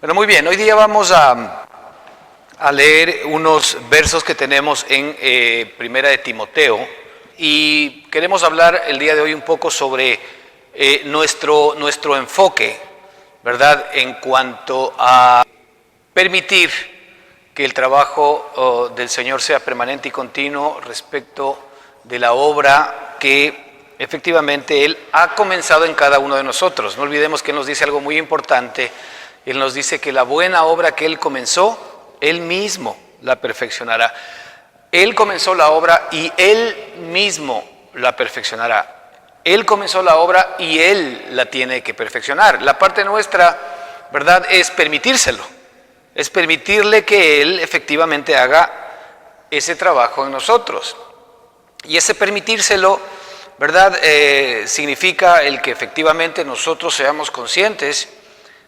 Bueno, muy bien, hoy día vamos a leer unos versos que tenemos en Primera de Timoteo y queremos hablar el día de hoy un poco sobre nuestro enfoque, ¿verdad?, en cuanto a permitir que el trabajo del Señor sea permanente y continuo respecto de la obra que efectivamente Él ha comenzado en cada uno de nosotros. No olvidemos que Él nos dice algo muy importante. Él nos dice que la buena obra que Él comenzó, Él mismo la perfeccionará. Él comenzó la obra y Él mismo la perfeccionará. Él comenzó la obra y Él la tiene que perfeccionar. La parte nuestra, ¿verdad?, es permitírselo. Es permitirle que Él efectivamente haga ese trabajo en nosotros. Y ese permitírselo, ¿verdad?, significa el que efectivamente nosotros seamos conscientes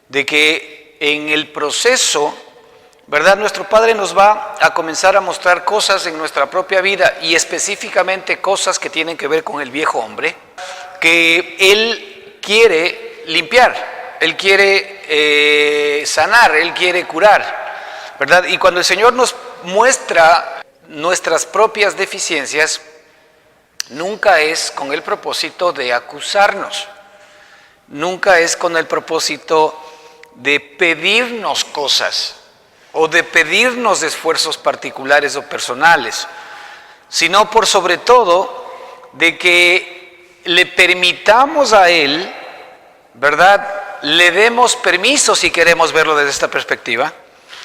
de que en el proceso, ¿verdad?, nuestro Padre nos va a comenzar a mostrar cosas en nuestra propia vida y específicamente cosas que tienen que ver con el viejo hombre, que Él quiere limpiar, Él quiere sanar, Él quiere curar, ¿verdad? Y cuando el Señor nos muestra nuestras propias deficiencias, nunca es con el propósito de acusarnos, nunca es con el propósito de pedirnos cosas o de pedirnos esfuerzos particulares o personales, sino por sobre todo de que le permitamos a Él, ¿verdad?, le demos permiso, si queremos verlo desde esta perspectiva,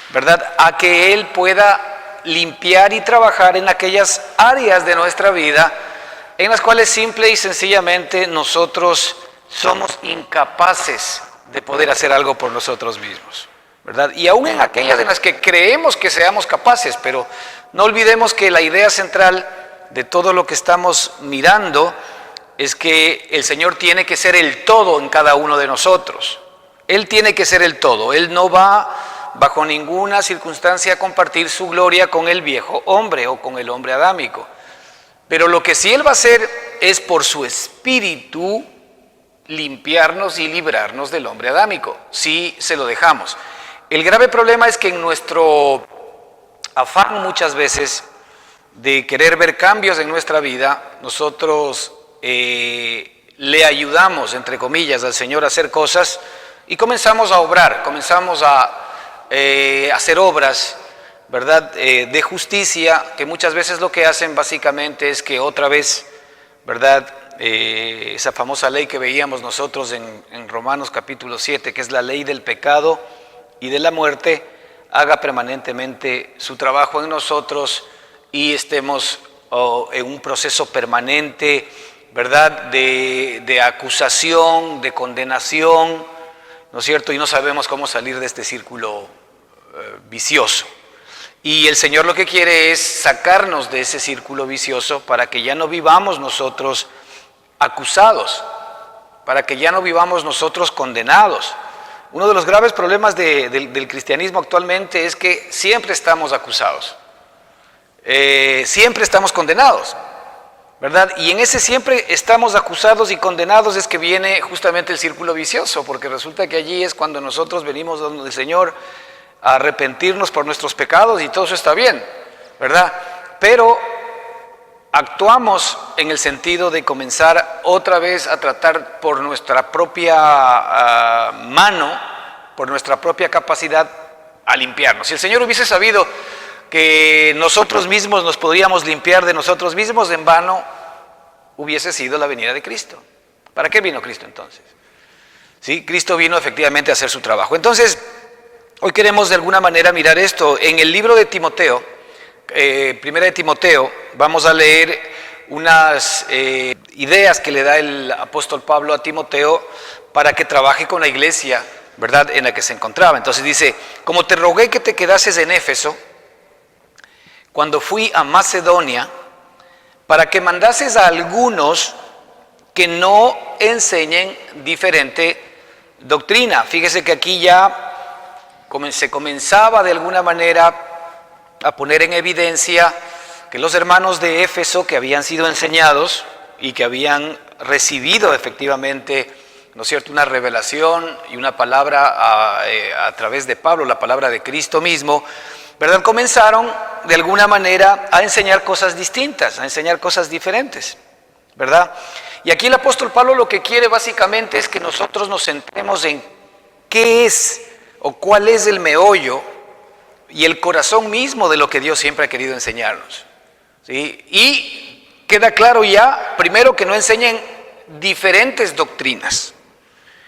¿verdad?, a que Él pueda limpiar y trabajar en aquellas áreas de nuestra vida en las cuales simple y sencillamente nosotros somos incapaces de poder hacer algo por nosotros mismos, ¿verdad? Y aún en aquellas en las que creemos que seamos capaces, pero no olvidemos que la idea central de todo lo que estamos mirando es que el Señor tiene que ser el todo en cada uno de nosotros. Él tiene que ser el todo. Él no va bajo ninguna circunstancia a compartir su gloria con el viejo hombre o con el hombre adámico. Pero lo que sí Él va a hacer es por su espíritu limpiarnos y librarnos del hombre adámico, si se lo dejamos. El grave problema es que en nuestro afán muchas veces de querer ver cambios en nuestra vida, nosotros le ayudamos, entre comillas, al Señor a hacer cosas y comenzamos a obrar, comenzamos a hacer obras, ¿verdad?, de justicia, que muchas veces lo que hacen básicamente es que otra vez, ¿verdad?, esa famosa ley que veíamos nosotros en Romanos capítulo 7, que es la ley del pecado y de la muerte, haga permanentemente su trabajo en nosotros y estemos en un proceso permanente, ¿verdad?, de acusación, de condenación, ¿no es cierto? Y no sabemos cómo salir de este círculo vicioso. Y el Señor lo que quiere es sacarnos de ese círculo vicioso para que ya no vivamos nosotros acusados, para que ya no vivamos nosotros condenados. Uno de los graves problemas del cristianismo actualmente es que siempre estamos acusados, siempre estamos condenados, ¿verdad? Y en ese siempre estamos acusados y condenados es que viene justamente el círculo vicioso, porque resulta que allí es cuando nosotros venimos donde el Señor a arrepentirnos por nuestros pecados y todo eso está bien, ¿verdad? Pero actuamos en el sentido de comenzar otra vez a tratar por nuestra propia mano, por nuestra propia capacidad, a limpiarnos. Si el Señor hubiese sabido que nosotros mismos nos podríamos limpiar de nosotros mismos, en vano hubiese sido la venida de Cristo. ¿Para qué vino Cristo entonces? Sí, Cristo vino efectivamente a hacer su trabajo. Entonces, hoy queremos de alguna manera mirar esto. En el libro de Timoteo, Primera de Timoteo, vamos a leer unas ideas que le da el apóstol Pablo a Timoteo para que trabaje con la iglesia, ¿verdad?, en la que se encontraba. Entonces dice: como te rogué que te quedases en Éfeso cuando fui a Macedonia, para que mandases a algunos que no enseñen diferente doctrina. Fíjese que aquí ya se comenzaba de alguna manera a poner en evidencia que los hermanos de Éfeso, que habían sido enseñados y que habían recibido efectivamente ¿no es cierto?, una revelación y una palabra a través de Pablo, la palabra de Cristo mismo, ¿verdad?, comenzaron de alguna manera a enseñar cosas distintas, a enseñar cosas diferentes, ¿verdad? Y aquí el apóstol Pablo lo que quiere básicamente es que nosotros nos centremos en qué es o cuál es el meollo y el corazón mismo de lo que Dios siempre ha querido enseñarnos, ¿sí? Y queda claro ya, primero, que no enseñen diferentes doctrinas.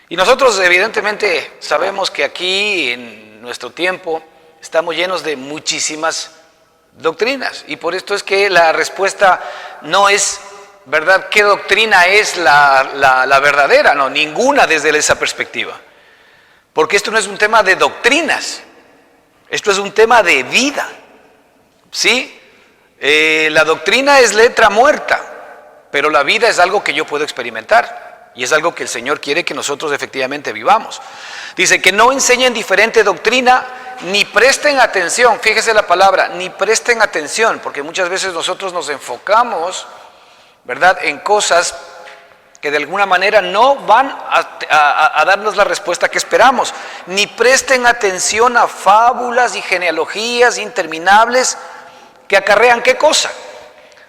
Y nosotros evidentemente sabemos que aquí en nuestro tiempo estamos llenos de muchísimas doctrinas, y por esto es que la respuesta no es, ¿verdad?, ¿qué doctrina es la verdadera? No, ninguna desde esa perspectiva. Porque esto no es un tema de doctrinas, esto es un tema de vida, ¿sí? La doctrina es letra muerta, pero la vida es algo que yo puedo experimentar, y es algo que el Señor quiere que nosotros efectivamente vivamos. Dice que no enseñen diferente doctrina, ni presten atención, fíjese la palabra, ni presten atención, porque muchas veces nosotros nos enfocamos, ¿verdad?, en cosas que de alguna manera no van a darnos la respuesta que esperamos. Ni presten atención a fábulas y genealogías interminables que acarrean, ¿qué cosa?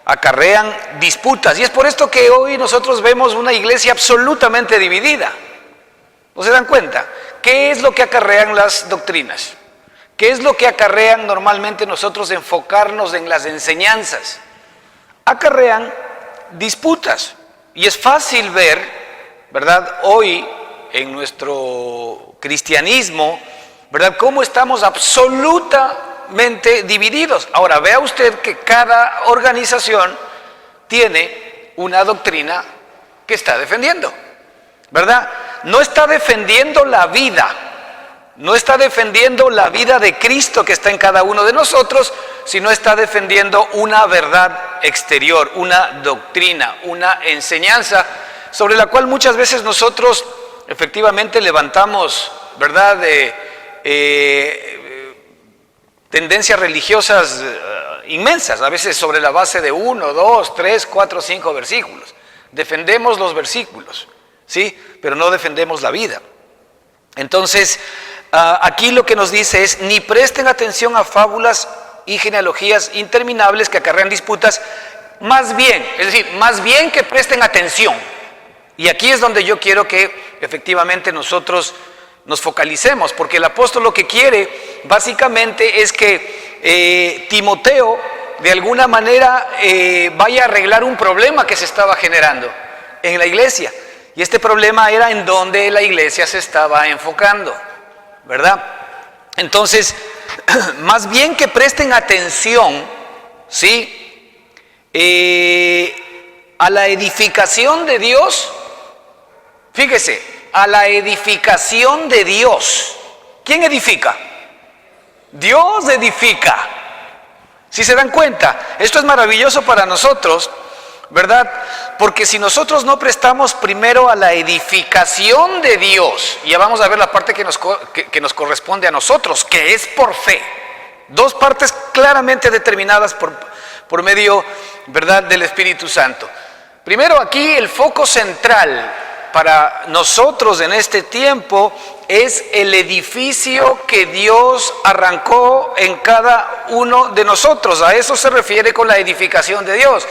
Acarrean disputas. Y es por esto que hoy nosotros vemos una iglesia absolutamente dividida. ¿No se dan cuenta? ¿Qué es lo que acarrean las doctrinas? ¿Qué es lo que acarrean normalmente nosotros enfocarnos en las enseñanzas? Acarrean disputas. Y es fácil ver, ¿verdad?, hoy en nuestro cristianismo, ¿verdad?, cómo estamos absolutamente divididos. Ahora, vea usted que cada organización tiene una doctrina que está defendiendo, ¿verdad? No está defendiendo la vida, no está defendiendo la vida de Cristo que está en cada uno de nosotros, sino está defendiendo una verdad exterior, una doctrina, una enseñanza sobre la cual muchas veces nosotros efectivamente levantamos, ¿verdad?, tendencias religiosas inmensas, a veces sobre la base de 1, 2, 3, 4, 5 versículos. Defendemos los versículos, ¿sí?, pero no defendemos la vida. Entonces, aquí lo que nos dice es: ni presten atención a fábulas y genealogías interminables que acarrean disputas, más bien, es decir, más bien que presten atención. Y aquí es donde yo quiero que efectivamente nosotros nos focalicemos, porque el apóstol lo que quiere básicamente es que Timoteo de alguna manera vaya a arreglar un problema que se estaba generando en la iglesia. Y este problema era en donde la iglesia se estaba enfocando, ¿verdad? Entonces, más bien que presten atención, ¿sí?, a la edificación de Dios. Fíjese, a la edificación de Dios. ¿Quién edifica? Dios edifica. Si se dan cuenta, esto es maravilloso para nosotros, ¿verdad? Porque si nosotros no prestamos primero a la edificación de Dios, y ya vamos a ver la parte que nos corresponde a nosotros, que es por fe. Dos partes claramente determinadas por medio, ¿verdad?, del Espíritu Santo. Primero, aquí el foco central para nosotros en este tiempo es el edificio que Dios arrancó en cada uno de nosotros. A eso se refiere con la edificación de Dios.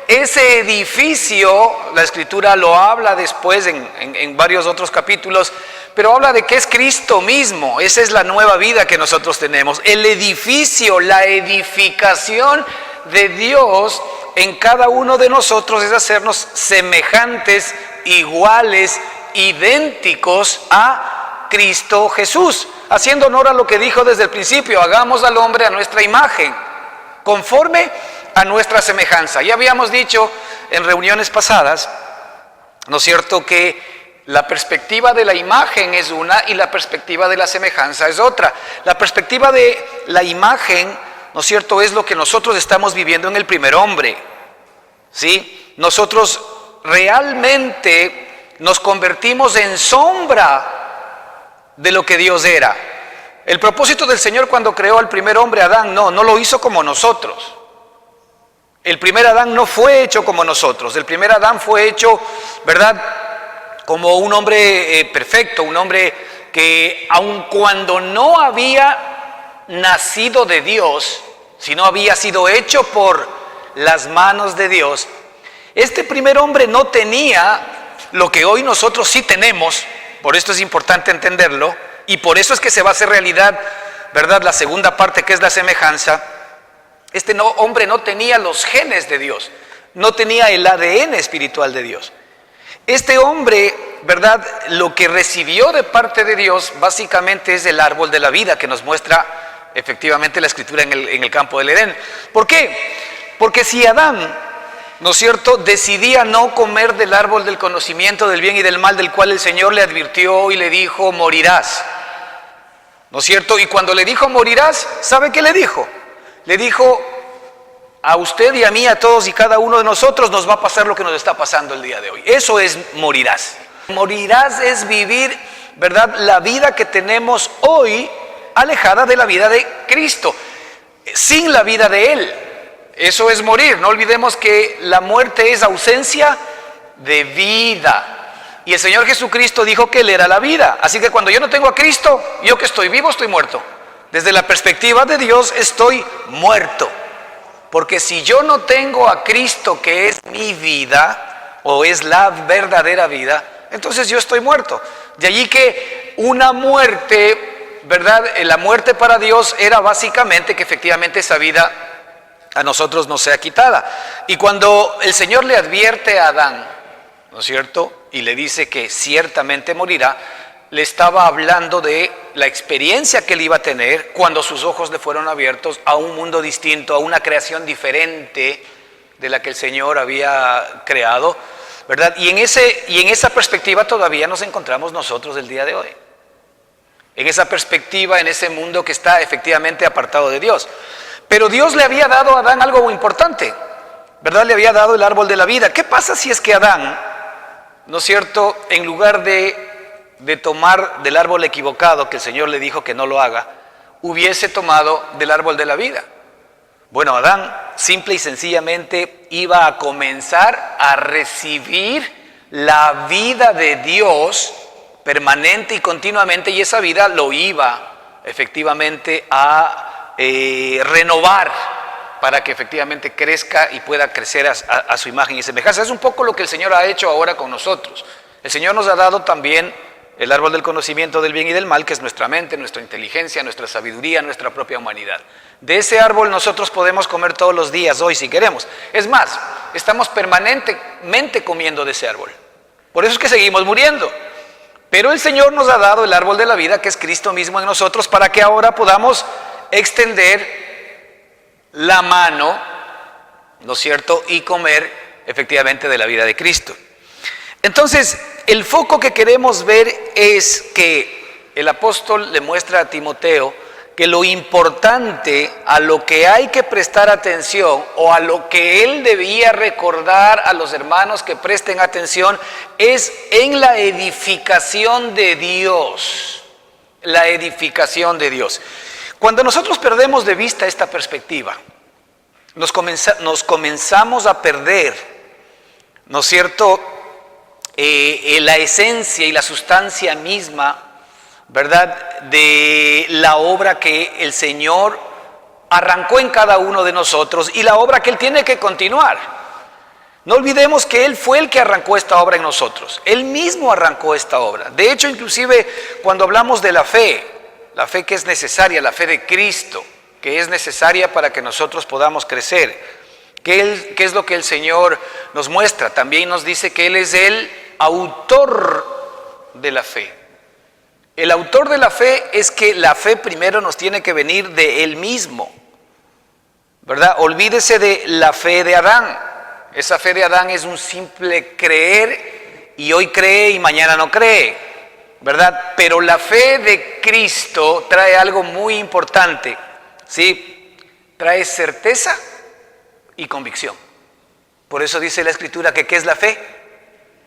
Ese edificio, la Escritura lo habla después en varios otros capítulos, pero habla de que es Cristo mismo. Esa es la nueva vida que nosotros tenemos. El edificio, la edificación de Dios en cada uno de nosotros es hacernos semejantes, iguales, idénticos a Cristo Jesús, haciendo honor a lo que dijo desde el principio: hagamos al hombre a nuestra imagen, conforme a nuestra semejanza. Ya habíamos dicho en reuniones pasadas, ¿no es cierto?, que la perspectiva de la imagen es una y la perspectiva de la semejanza es otra. La perspectiva de la imagen, ¿no es cierto?, es lo que nosotros estamos viviendo en el primer hombre, ¿sí? Nosotros realmente nos convertimos en sombra de lo que Dios era. El propósito del Señor cuando creó al primer hombre, Adán, no lo hizo como nosotros. El primer Adán no fue hecho como nosotros. El primer Adán fue hecho, ¿verdad?, como un hombre perfecto, un hombre que aun cuando no había nacido de Dios, sino había sido hecho por las manos de Dios, este primer hombre no tenía lo que hoy nosotros sí tenemos. Por esto es importante entenderlo, y por eso es que se va a hacer realidad, ¿verdad?, la segunda parte, que es la semejanza. Este hombre no tenía los genes de Dios, no tenía el ADN espiritual de Dios. Este hombre, ¿verdad?, lo que recibió de parte de Dios básicamente es el árbol de la vida, que nos muestra efectivamente la Escritura en el campo del Edén. ¿Por qué? Porque si Adán, ¿no es cierto?, decidía no comer del árbol del conocimiento del bien y del mal, del cual el Señor le advirtió y le dijo, morirás, ¿no es cierto? Y cuando le dijo morirás, ¿sabe qué le dijo? Le dijo, a usted y a mí, a todos y cada uno de nosotros nos va a pasar lo que nos está pasando el día de hoy. Eso es morirás. Morirás es vivir, ¿verdad?, la vida que tenemos hoy alejada de la vida de Cristo, sin la vida de Él. Eso es morir. No olvidemos que la muerte es ausencia de vida. Y el Señor Jesucristo dijo que Él era la vida. Así que cuando yo no tengo a Cristo, yo que estoy vivo, estoy muerto. Desde la perspectiva de Dios, estoy muerto. Porque si yo no tengo a Cristo, que es mi vida, o es la verdadera vida, entonces yo estoy muerto. De allí que una muerte, ¿verdad?, la muerte para Dios era básicamente que efectivamente esa vida a nosotros no sea quitada. Y cuando el Señor le advierte a Adán, ¿no es cierto?, y le dice que ciertamente morirá, le estaba hablando de la experiencia que él iba a tener cuando sus ojos le fueron abiertos a un mundo distinto, a una creación diferente de la que el Señor había creado, ¿verdad? Y en esa perspectiva todavía nos encontramos nosotros el día de hoy. En esa perspectiva, en ese mundo que está efectivamente apartado de Dios. Pero Dios le había dado a Adán algo muy importante, ¿verdad? Le había dado el árbol de la vida. ¿Qué pasa si es que Adán, ¿no es cierto?, en lugar de tomar del árbol equivocado, que el Señor le dijo que no lo haga, hubiese tomado del árbol de la vida? Bueno, Adán simple y sencillamente iba a comenzar a recibir la vida de Dios permanente y continuamente, y esa vida lo iba efectivamente a renovar para que efectivamente crezca y pueda crecer a su imagen y semejanza. Es un poco lo que el Señor ha hecho ahora con nosotros. El Señor nos ha dado también el árbol del conocimiento del bien y del mal, que es nuestra mente, nuestra inteligencia, nuestra sabiduría, nuestra propia humanidad. De ese árbol nosotros podemos comer todos los días, hoy si queremos. Es más, estamos permanentemente comiendo de ese árbol. Por eso es que seguimos muriendo. Pero el Señor nos ha dado el árbol de la vida, que es Cristo mismo en nosotros, para que ahora podamos extender la mano, ¿no es cierto?, y comer efectivamente de la vida de Cristo. Entonces, el foco que queremos ver es que el apóstol le muestra a Timoteo que lo importante, a lo que hay que prestar atención, o a lo que él debía recordar a los hermanos que presten atención, es en la edificación de Dios. La edificación de Dios. Cuando nosotros perdemos de vista esta perspectiva, nos comenzamos a perder, ¿no es cierto?, la esencia y la sustancia misma, ¿verdad?, de la obra que el Señor arrancó en cada uno de nosotros y la obra que Él tiene que continuar. No olvidemos que Él fue el que arrancó esta obra en nosotros. Él mismo arrancó esta obra. De hecho, inclusive cuando hablamos de la fe que es necesaria, la fe de Cristo, que es necesaria para que nosotros podamos crecer, ¿qué es lo que el Señor nos muestra? También nos dice que Él es el autor de la fe. El autor de la fe es que la fe primero nos tiene que venir de Él mismo, ¿verdad? Olvídese de la fe de Adán. Esa fe de Adán es un simple creer, y hoy cree y mañana no cree, ¿verdad? Pero la fe de Cristo trae algo muy importante, ¿sí? Trae certeza y convicción. Por eso dice la Escritura que ¿qué es la fe?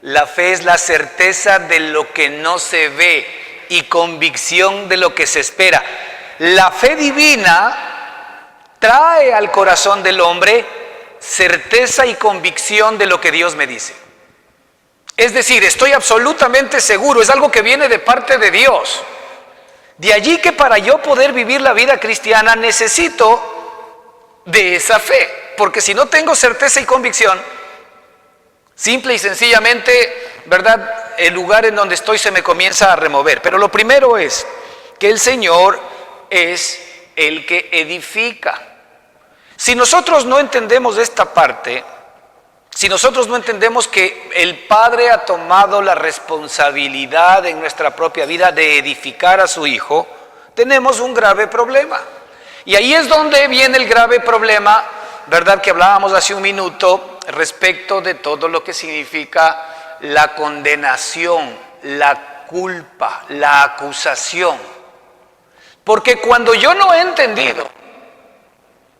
La fe es la certeza de lo que no se ve y convicción de lo que se espera. La fe divina trae al corazón del hombre certeza y convicción de lo que Dios me dice. Es decir, estoy absolutamente seguro, es algo que viene de parte de Dios. De allí que para yo poder vivir la vida cristiana necesito de esa fe, porque si no tengo certeza y convicción, simple y sencillamente, ¿verdad?, el lugar en donde estoy se me comienza a remover. Pero lo primero es que el Señor es el que edifica. Si nosotros no entendemos esta parte, si nosotros no entendemos que el Padre ha tomado la responsabilidad en nuestra propia vida de edificar a su Hijo, tenemos un grave problema. Y ahí es donde viene el grave problema, ¿verdad?, que hablábamos hace un minuto respecto de todo lo que significa la condenación, la culpa, la acusación. Porque cuando yo no he entendido,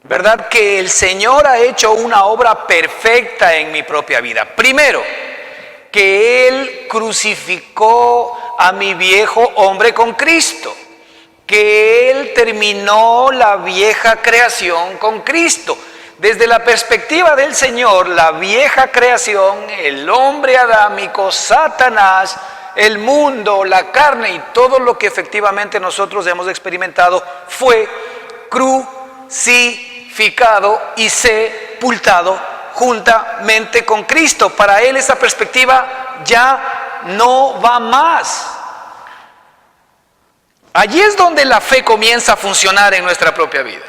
¿verdad?, que el Señor ha hecho una obra perfecta en mi propia vida. Primero, que Él crucificó a mi viejo hombre con Cristo. Que Él terminó la vieja creación con Cristo. Desde la perspectiva del Señor, la vieja creación, el hombre adámico, Satanás, el mundo, la carne y todo lo que efectivamente nosotros hemos experimentado fue crucificado y sepultado juntamente con Cristo. Para Él esa perspectiva ya no va más. Allí es donde la fe comienza a funcionar en nuestra propia vida.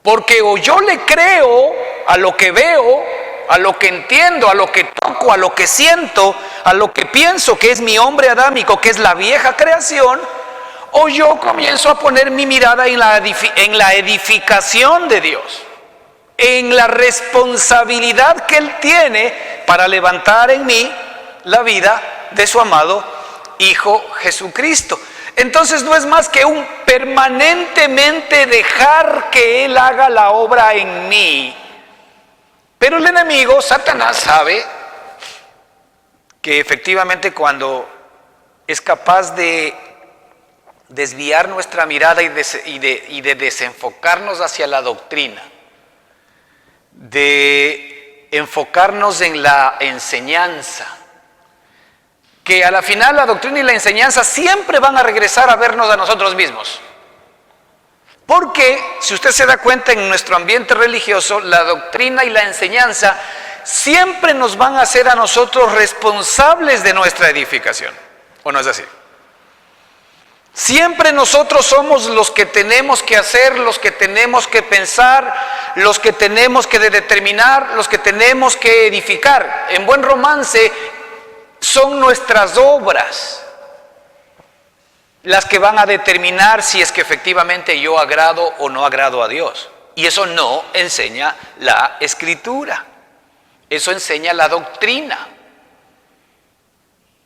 Porque o yo le creo a lo que veo, a lo que entiendo, a lo que toco, a lo que siento, a lo que pienso que es mi hombre adámico, que es la vieja creación, o yo comienzo a poner mi mirada en la edificación de Dios, en la responsabilidad que Él tiene para levantar en mí la vida de su amado Hijo Jesucristo. Entonces no es más que un permanentemente dejar que Él haga la obra en mí. Pero el enemigo, Satanás, sabe que efectivamente cuando es capaz de desviar nuestra mirada y de desenfocarnos hacia la doctrina, de enfocarnos en la enseñanza, que a la final la doctrina y la enseñanza siempre van a regresar a vernos a nosotros mismos. Porque, si usted se da cuenta, en nuestro ambiente religioso, la doctrina y la enseñanza siempre nos van a hacer a nosotros responsables de nuestra edificación. ¿O no es así? Siempre nosotros somos los que tenemos que hacer, los que tenemos que pensar, los que tenemos que determinar, los que tenemos que edificar. En buen romance, son nuestras obras las que van a determinar si es que efectivamente yo agrado o no agrado a Dios. Y eso no enseña la Escritura, eso enseña la doctrina.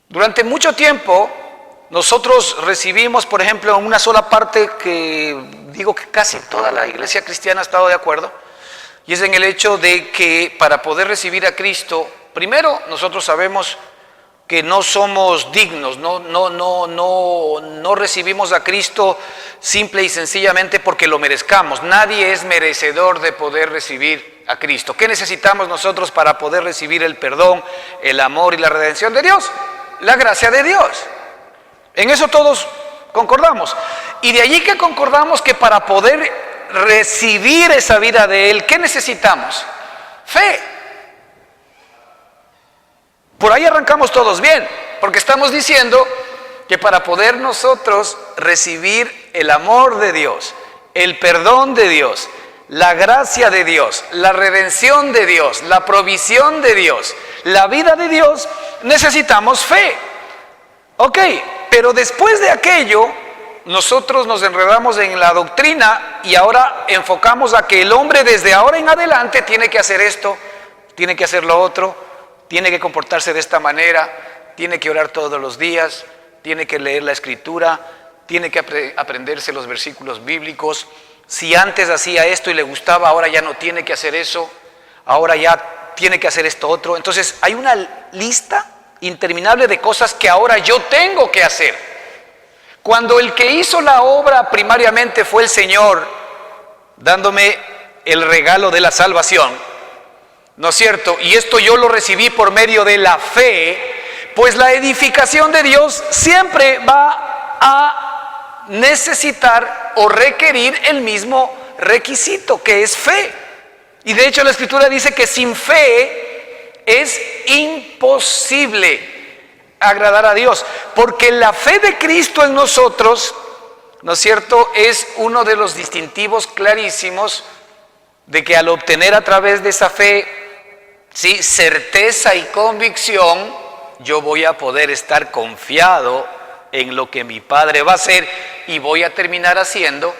Durante mucho tiempo nosotros recibimos, por ejemplo, en una sola parte que digo que casi toda la iglesia cristiana ha estado de acuerdo, y es en el hecho de que para poder recibir a Cristo, primero nosotros sabemos que no somos dignos, no recibimos a Cristo simple y sencillamente porque lo merezcamos. Nadie es merecedor de poder recibir a Cristo. ¿Qué necesitamos nosotros para poder recibir el perdón, el amor y la redención de Dios? La gracia de Dios. En eso todos concordamos. Y de allí que concordamos que para poder recibir esa vida de Él, ¿qué necesitamos? Fe. Por ahí arrancamos todos bien, porque estamos diciendo que para poder nosotros recibir el amor de Dios, el perdón de Dios, la gracia de Dios, la redención de Dios, la provisión de Dios, la vida de Dios, necesitamos fe. Ok, pero después de aquello, nosotros nos enredamos en la doctrina y ahora enfocamos a que el hombre desde ahora en adelante tiene que hacer esto, tiene que hacer lo otro, tiene que comportarse de esta manera, tiene que orar todos los días, tiene que leer la Escritura, tiene que aprenderse los versículos bíblicos. Si antes hacía esto y le gustaba, ahora ya no tiene que hacer eso, ahora ya tiene que hacer esto otro. Entonces hay una lista interminable de cosas que ahora yo tengo que hacer. Cuando el que hizo la obra primariamente fue el Señor, dándome el regalo de la salvación, ¿no es cierto? Y esto yo lo recibí por medio de la fe. Pues la edificación de Dios siempre va a necesitar o requerir el mismo requisito, que es fe. Y de hecho la Escritura dice que sin fe es imposible agradar a Dios, porque la fe de Cristo en nosotros, ¿no es cierto?, es uno de los distintivos clarísimos de que al obtener a través de esa fe, sí, certeza y convicción, yo voy a poder estar confiado en lo que mi Padre va a hacer y voy a terminar haciendo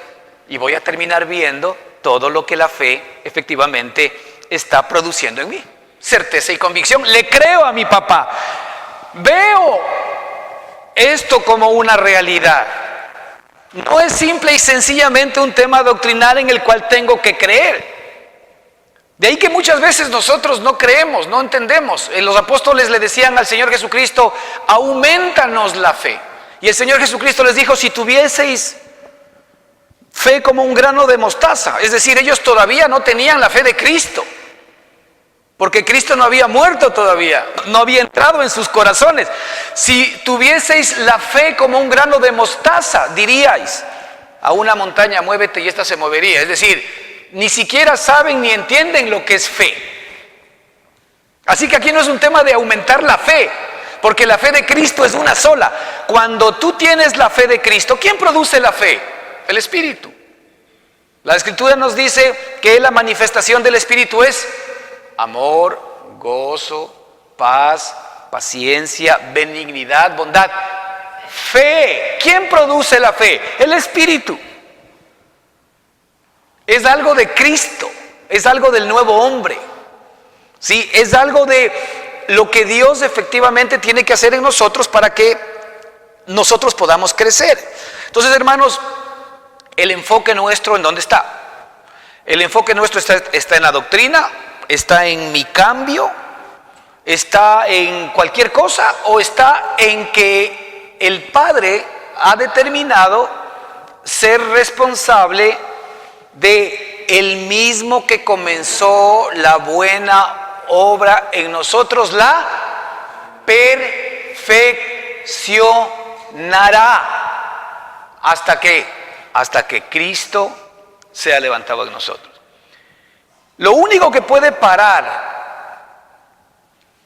y voy a terminar viendo todo lo que la fe efectivamente está produciendo en mí. Certeza y convicción. Le creo a mi papá. Veo esto como una realidad. No es simple y sencillamente un tema doctrinal en el cual tengo que creer. De ahí que muchas veces nosotros no creemos, no entendemos. Los apóstoles le decían al Señor Jesucristo, aumentanos la fe. Y el Señor Jesucristo les dijo, si tuvieseis fe como un grano de mostaza. Es decir, ellos todavía no tenían la fe de Cristo. Porque Cristo no había muerto todavía, no había entrado en sus corazones. Si tuvieseis la fe como un grano de mostaza, diríais a una montaña, muévete y ésta se movería. Es decir, ni siquiera saben ni entienden lo que es fe. Así que aquí no es un tema de aumentar la fe, porque la fe de Cristo es una sola. Cuando tú tienes la fe de Cristo, ¿quién produce la fe? El Espíritu. La Escritura nos dice que la manifestación del Espíritu es amor, gozo, paz, paciencia, benignidad, bondad. Fe. ¿Quién produce la fe? El Espíritu. Es algo de Cristo, es algo del nuevo hombre. ¿Sí? Es algo de lo que Dios efectivamente tiene que hacer en nosotros para que nosotros podamos crecer. Entonces, hermanos, el enfoque nuestro, ¿en dónde está? El enfoque nuestro está en la doctrina, está en mi cambio, está en cualquier cosa, o está en que el Padre ha determinado ser responsable de el mismo que comenzó la buena obra en nosotros, la perfeccionará hasta que Cristo sea levantado en nosotros. Lo único que puede parar,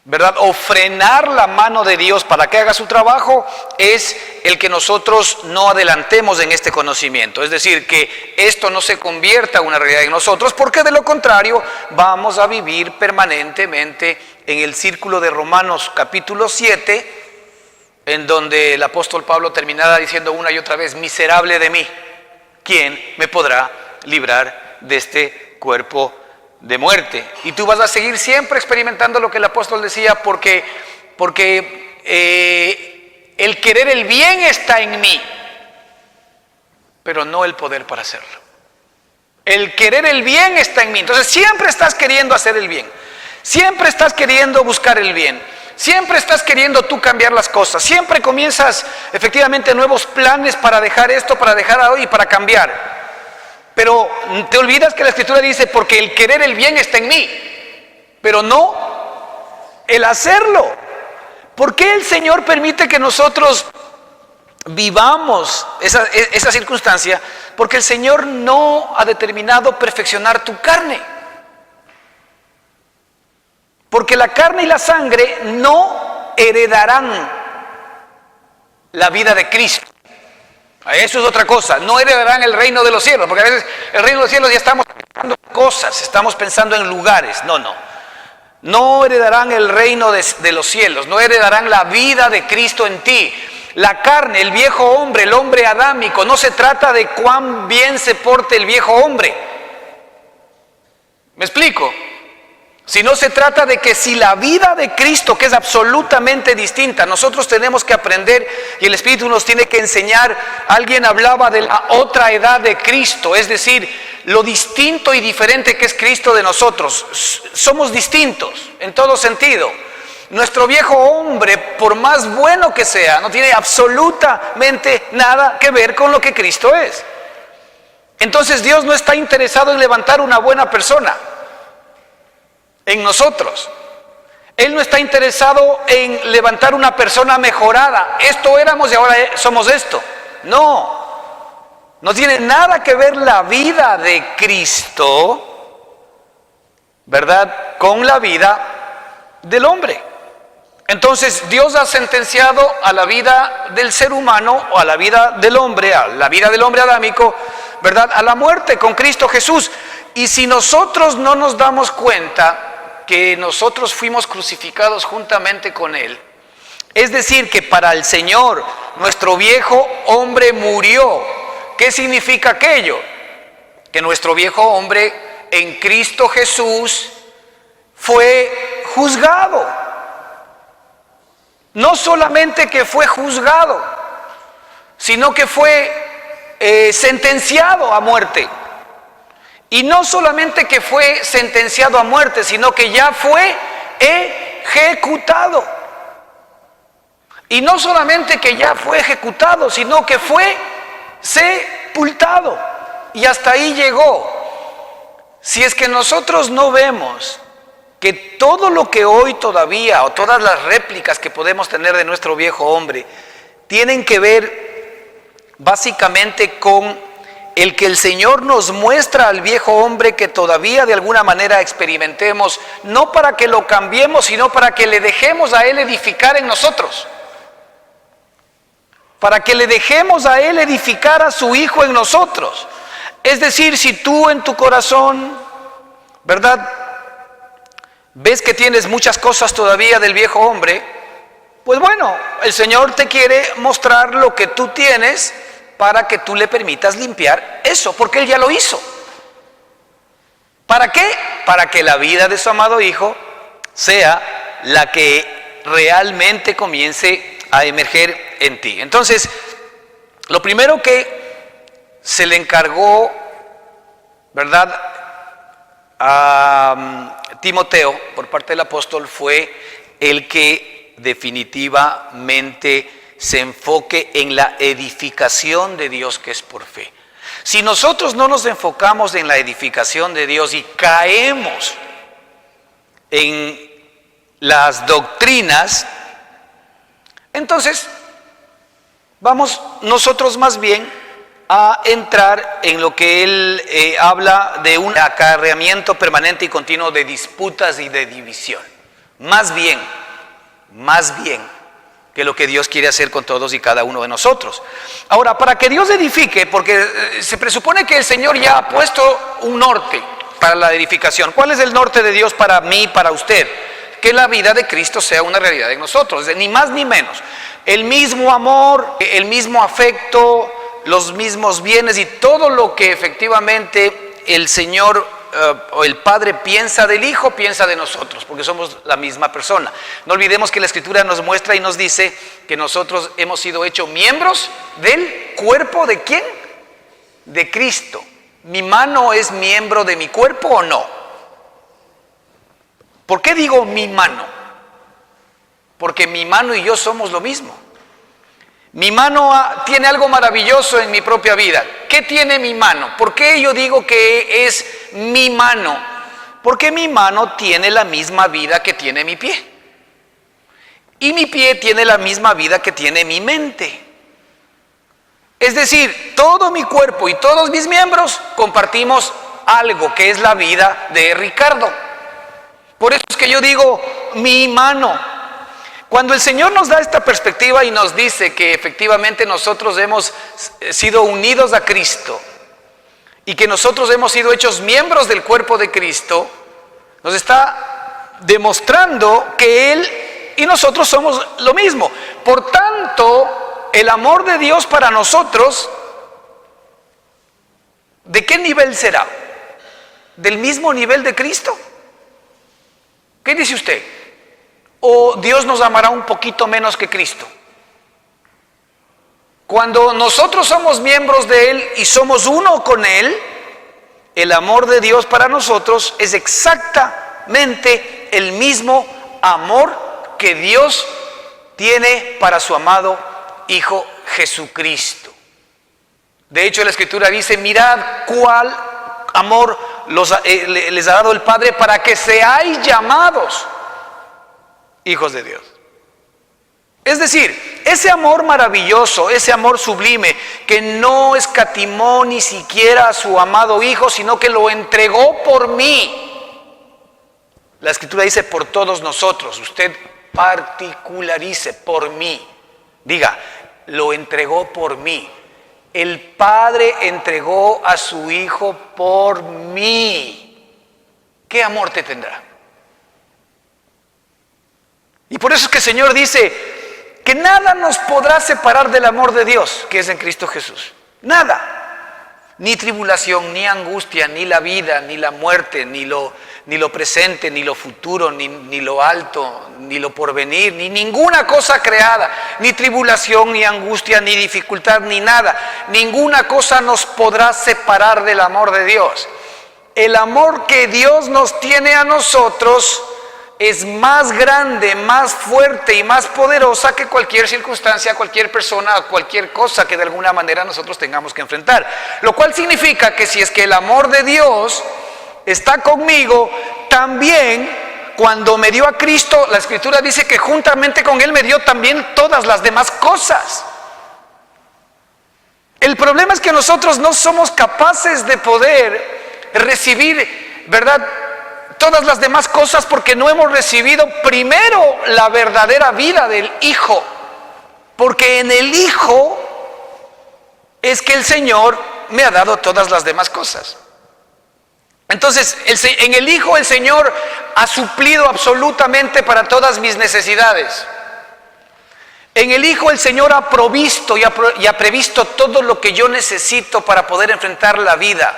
¿verdad?, o frenar la mano de Dios para que haga su trabajo es el que nosotros no adelantemos en este conocimiento. Es decir, que esto no se convierta en una realidad en nosotros, porque de lo contrario vamos a vivir permanentemente en el círculo de Romanos capítulo 7, en donde el apóstol Pablo terminará diciendo una y otra vez, miserable de mí, ¿quién me podrá librar de este cuerpo de muerte? Y tú vas a seguir siempre experimentando lo que el apóstol decía, porque el querer el bien está en mí, pero no el poder para hacerlo. El querer el bien está en mí. Entonces siempre estás queriendo hacer el bien, siempre estás queriendo buscar el bien, siempre estás queriendo tú cambiar las cosas, siempre comienzas efectivamente nuevos planes para dejar esto, para dejar hoy y para cambiar. Pero te olvidas que la Escritura dice, porque el querer el bien está en mí, pero no el hacerlo. ¿Por qué el Señor permite que nosotros vivamos esa circunstancia? Porque el Señor no ha determinado perfeccionar tu carne. Porque la carne y la sangre no heredarán la vida de Cristo. Eso es otra cosa, no heredarán el reino de los cielos, porque a veces el reino de los cielos ya estamos pensando en cosas, estamos pensando en lugares. No heredarán el reino de los cielos, no heredarán la vida de Cristo en ti. La carne, el viejo hombre, el hombre adámico, no se trata de cuán bien se porte el viejo hombre. ¿Me explico? Sino se trata de que si la vida de Cristo, que es absolutamente distinta, nosotros tenemos que aprender y el Espíritu nos tiene que enseñar. Alguien hablaba de la otra edad de Cristo, es decir, lo distinto y diferente que es Cristo de nosotros. Somos distintos en todo sentido. Nuestro viejo hombre, por más bueno que sea, no tiene absolutamente nada que ver con lo que Cristo es. Entonces Dios no está interesado en levantar una buena persona en nosotros. Él no está interesado en levantar una persona mejorada. Esto éramos y ahora somos esto. No tiene nada que ver la vida de Cristo, ¿verdad?, con la vida del hombre. Entonces Dios ha sentenciado a la vida del ser humano, o a la vida del hombre, a la vida del hombre adámico, ¿verdad?, a la muerte con Cristo Jesús. Y si nosotros no nos damos cuenta que nosotros fuimos crucificados juntamente con Él, es decir, que para el Señor nuestro viejo hombre murió. ¿Qué significa aquello? Que nuestro viejo hombre en Cristo Jesús fue juzgado. No solamente que fue juzgado, sino que fue sentenciado a muerte. Y no solamente que fue sentenciado a muerte, sino que ya fue ejecutado. Y no solamente que ya fue ejecutado, sino que fue sepultado. Y hasta ahí llegó. Si es que nosotros no vemos que todo lo que hoy todavía, o todas las réplicas que podemos tener de nuestro viejo hombre, tienen que ver básicamente con el que el Señor nos muestra al viejo hombre que todavía de alguna manera experimentemos, no para que lo cambiemos, sino para que le dejemos a Él edificar en nosotros. Para que le dejemos a Él edificar a su Hijo en nosotros. Es decir, si tú en tu corazón, ¿verdad?, ves que tienes muchas cosas todavía del viejo hombre, pues bueno, el Señor te quiere mostrar lo que tú tienes para que tú le permitas limpiar eso, porque Él ya lo hizo. ¿Para qué? Para que la vida de su amado Hijo sea la que realmente comience a emerger en ti. Entonces, lo primero que se le encargó, ¿verdad?, a Timoteo por parte del apóstol fue el que definitivamente se enfoque en la edificación de Dios, que es por fe. Si nosotros no nos enfocamos en la edificación de Dios y caemos en las doctrinas, entonces vamos nosotros más bien a entrar en lo que él habla de un acarreamiento permanente y continuo de disputas y de división. Más bien que lo que Dios quiere hacer con todos y cada uno de nosotros. Ahora, para que Dios edifique, porque se presupone que el Señor ya ha puesto un norte para la edificación. ¿Cuál es el norte de Dios para mí, para usted? Que la vida de Cristo sea una realidad en nosotros, ni más ni menos. El mismo amor, el mismo afecto, los mismos bienes y todo lo que efectivamente el Señor o el Padre piensa del Hijo, piensa de nosotros, porque somos la misma persona. No olvidemos que la Escritura nos muestra y nos dice que nosotros hemos sido hechos miembros del cuerpo ¿de quién? De Cristo. ¿Mi mano es miembro de mi cuerpo o no? ¿Por qué digo mi mano? Porque mi mano y yo somos lo mismo. Mi mano tiene algo maravilloso en mi propia vida. ¿Qué tiene mi mano? ¿Por qué yo digo que es mi mano? Porque mi mano tiene la misma vida que tiene mi pie. Y mi pie tiene la misma vida que tiene mi mente. Es decir, todo mi cuerpo y todos mis miembros compartimos algo que es la vida de Ricardo. Por eso es que yo digo mi mano. Cuando el Señor nos da esta perspectiva y nos dice que efectivamente nosotros hemos sido unidos a Cristo y que nosotros hemos sido hechos miembros del cuerpo de Cristo, nos está demostrando que Él y nosotros somos lo mismo. Por tanto, el amor de Dios para nosotros, ¿de qué nivel será? ¿Del mismo nivel de Cristo? ¿Qué dice usted? ¿O Dios nos amará un poquito menos que Cristo? Cuando nosotros somos miembros de Él y somos uno con Él, el amor de Dios para nosotros es exactamente el mismo amor que Dios tiene para su amado Hijo Jesucristo. De hecho, la Escritura dice: mirad cuál amor les ha dado el Padre para que seáis llamados hijos de Dios. Es decir, ese amor maravilloso, ese amor sublime, que no escatimó ni siquiera a su amado Hijo, sino que lo entregó por mí. La Escritura dice por todos nosotros. Usted particularice por mí. Diga, lo entregó por mí. El Padre entregó a su Hijo por mí. ¿Qué amor te tendrá? Y por eso es que el Señor dice que nada nos podrá separar del amor de Dios, que es en Cristo Jesús. Nada. Ni tribulación, ni angustia, ni la vida, ni la muerte, ni lo presente, ni lo futuro, ni lo alto, ni lo porvenir, ni ninguna cosa creada. Ni tribulación, ni angustia, ni dificultad, ni nada. Ninguna cosa nos podrá separar del amor de Dios. El amor que Dios nos tiene a nosotros es más grande, más fuerte y más poderosa que cualquier circunstancia, cualquier persona, cualquier cosa que de alguna manera nosotros tengamos que enfrentar. Lo cual significa que si es que el amor de Dios está conmigo, también cuando me dio a Cristo, la Escritura dice que juntamente con Él me dio también todas las demás cosas. El problema es que nosotros no somos capaces de poder recibir, ¿verdad?, todas las demás cosas porque no hemos recibido primero la verdadera vida del Hijo. Porque en el Hijo es que el Señor me ha dado todas las demás cosas. Entonces, en el Hijo el Señor ha suplido absolutamente para todas mis necesidades. En el Hijo el Señor ha provisto y ha previsto todo lo que yo necesito para poder enfrentar la vida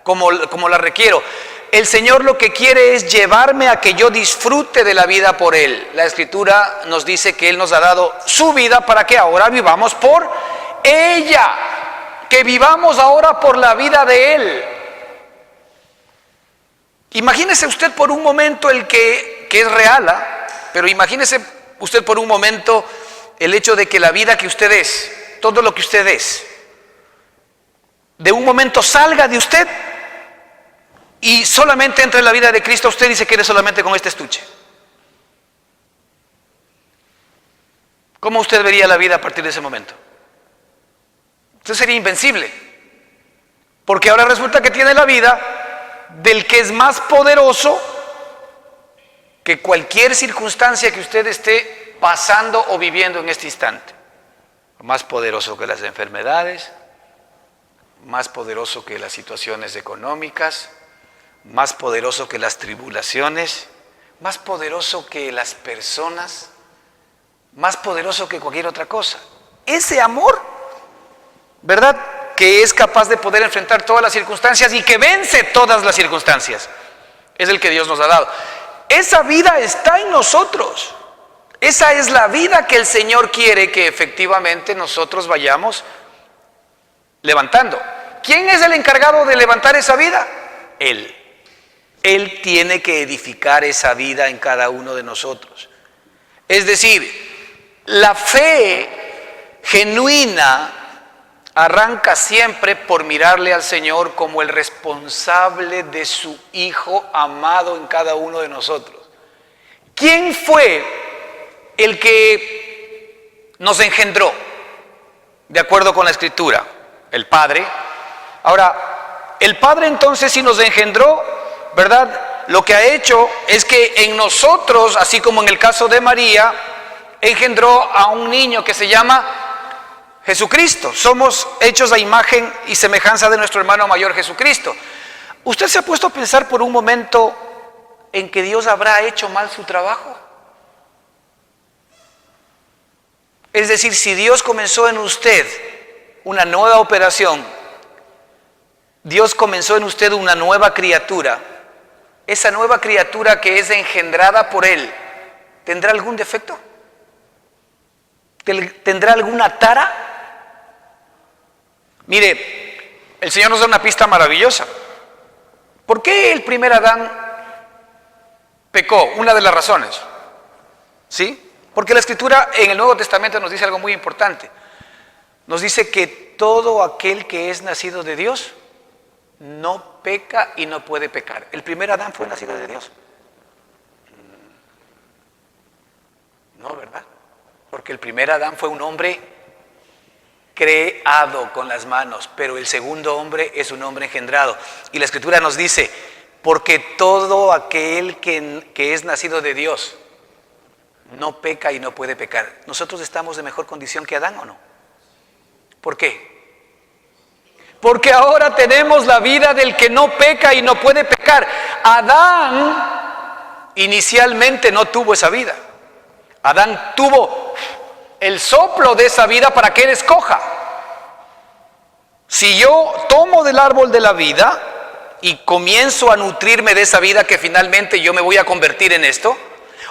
como la requiero. El Señor lo que quiere es llevarme a que yo disfrute de la vida por Él. La Escritura nos dice que Él nos ha dado su vida para que ahora vivamos por ella. Que vivamos ahora por la vida de Él. Imagínese usted por un momento que es real, pero imagínese usted por un momento el hecho de que la vida que usted es, todo lo que usted es, de un momento salga de usted y solamente entre en la vida de Cristo. Usted dice que eres solamente con este estuche. ¿Cómo usted vería la vida a partir de ese momento? Usted sería invencible. Porque ahora resulta que tiene la vida del que es más poderoso que cualquier circunstancia que usted esté pasando o viviendo en este instante. Más poderoso que las enfermedades, más poderoso que las situaciones económicas, más poderoso que las tribulaciones, más poderoso que las personas, más poderoso que cualquier otra cosa. Ese amor, ¿verdad?, que es capaz de poder enfrentar todas las circunstancias y que vence todas las circunstancias, es el que Dios nos ha dado. Esa vida está en nosotros. Esa es la vida que el Señor quiere que efectivamente nosotros vayamos levantando. ¿Quién es el encargado de levantar esa vida? Él. Él tiene que edificar esa vida en cada uno de nosotros. Es decir, la fe genuina arranca siempre por mirarle al Señor como el responsable de su Hijo amado en cada uno de nosotros. ¿Quién fue el que nos engendró? De acuerdo con la Escritura, el Padre. Ahora, el Padre entonces, si nos engendró, ¿verdad?, lo que ha hecho es que en nosotros, así como en el caso de María, engendró a un niño que se llama Jesucristo. Somos hechos a imagen y semejanza de nuestro hermano mayor Jesucristo. ¿Usted se ha puesto a pensar por un momento en que Dios habrá hecho mal su trabajo? Es decir, si Dios comenzó en usted una nueva operación, Dios comenzó en usted una nueva criatura, esa nueva criatura que es engendrada por Él, ¿tendrá algún defecto? ¿Tendrá alguna tara? Mire, el Señor nos da una pista maravillosa. ¿Por qué el primer Adán pecó? Una de las razones, ¿sí? Porque la Escritura en el Nuevo Testamento nos dice algo muy importante. Nos dice que todo aquel que es nacido de Dios no peca y no puede pecar. El primer Adán fue nacido de Dios. No, ¿verdad? Porque el primer Adán fue un hombre creado con las manos, pero el segundo hombre es un hombre engendrado. Y la Escritura nos dice, porque todo aquel que es nacido de Dios no peca y no puede pecar. ¿Nosotros estamos de mejor condición que Adán o no? ¿Por qué? Porque ahora tenemos la vida del que no peca y no puede pecar. Adán inicialmente no tuvo esa vida. Adán tuvo el soplo de esa vida para que él escoja. Si yo tomo del árbol de la vida y comienzo a nutrirme de esa vida que finalmente yo me voy a convertir en esto,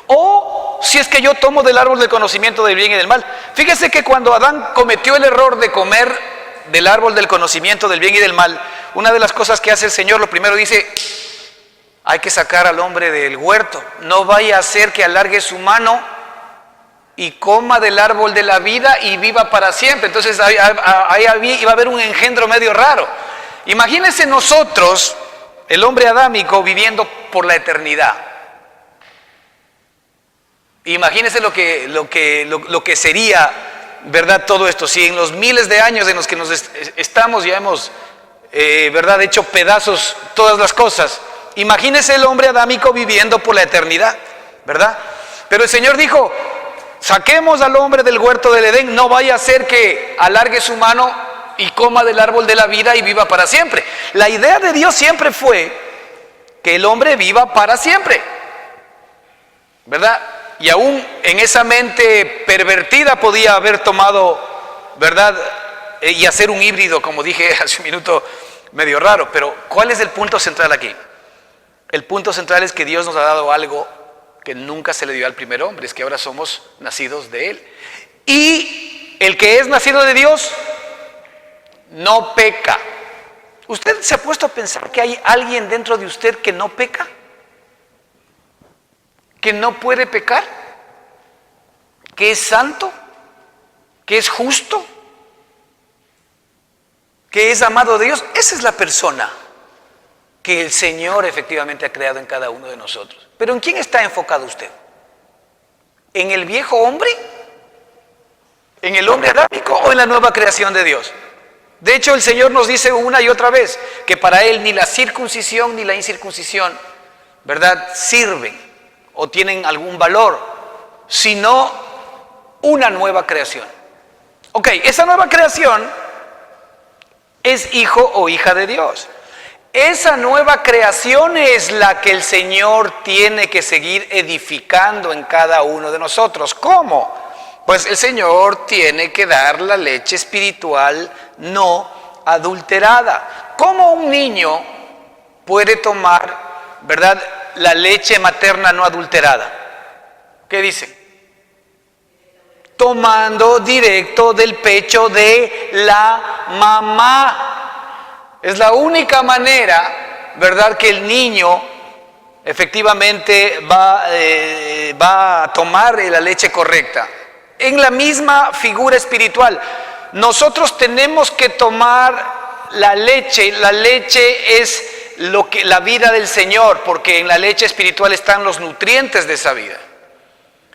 o si es que yo tomo del árbol del conocimiento del bien y del mal. Fíjese que cuando Adán cometió el error de comer del árbol del conocimiento del bien y del mal, una de las cosas que hace el Señor, lo primero dice, hay que sacar al hombre del huerto, no vaya a ser que alargue su mano y coma del árbol de la vida y viva para siempre. Entonces ahí iba a haber un engendro medio raro. Imagínense nosotros, el hombre adámico, viviendo por la eternidad. Imagínense lo que sería, ¿verdad? Todo esto, si en los miles de años en los que nos estamos ya hemos, ¿verdad?, hecho pedazos todas las cosas. Imagínense el hombre adámico viviendo por la eternidad, ¿verdad? Pero el Señor dijo, saquemos al hombre del huerto del Edén, no vaya a ser que alargue su mano y coma del árbol de la vida y viva para siempre. La idea de Dios siempre fue que el hombre viva para siempre, ¿verdad? Y aún en esa mente pervertida podía haber tomado, ¿verdad?, y hacer un híbrido, como dije hace un minuto, medio raro. Pero ¿cuál es el punto central aquí? El punto central es que Dios nos ha dado algo que nunca se le dio al primer hombre, es que ahora somos nacidos de Él. Y el que es nacido de Dios no peca. ¿Usted se ha puesto a pensar que hay alguien dentro de usted que no peca? ¿Que no puede pecar? ¿Que es santo? ¿Que es justo? ¿Que es amado de Dios? Esa es la persona que el Señor efectivamente ha creado en cada uno de nosotros. ¿Pero en quién está enfocado usted? ¿En el viejo hombre? ¿En el hombre adámico o en la nueva creación de Dios? De hecho, el Señor nos dice una y otra vez que para Él ni la circuncisión ni la incircuncisión, ¿verdad?, sirven o tienen algún valor, sino una nueva creación. Ok, esa nueva creación es hijo o hija de Dios. Esa nueva creación es la que el Señor tiene que seguir edificando en cada uno de nosotros. ¿Cómo? Pues el Señor tiene que dar la leche espiritual no adulterada. ¿Cómo un niño puede tomar, ¿verdad?, la leche materna no adulterada? ¿Qué dice? Tomando directo del pecho de la mamá. Es la única manera, ¿verdad?, que el niño efectivamente va a tomar la leche correcta. En la misma figura espiritual, nosotros tenemos que tomar la leche. La leche es la vida del Señor, porque en la leche espiritual están los nutrientes de esa vida.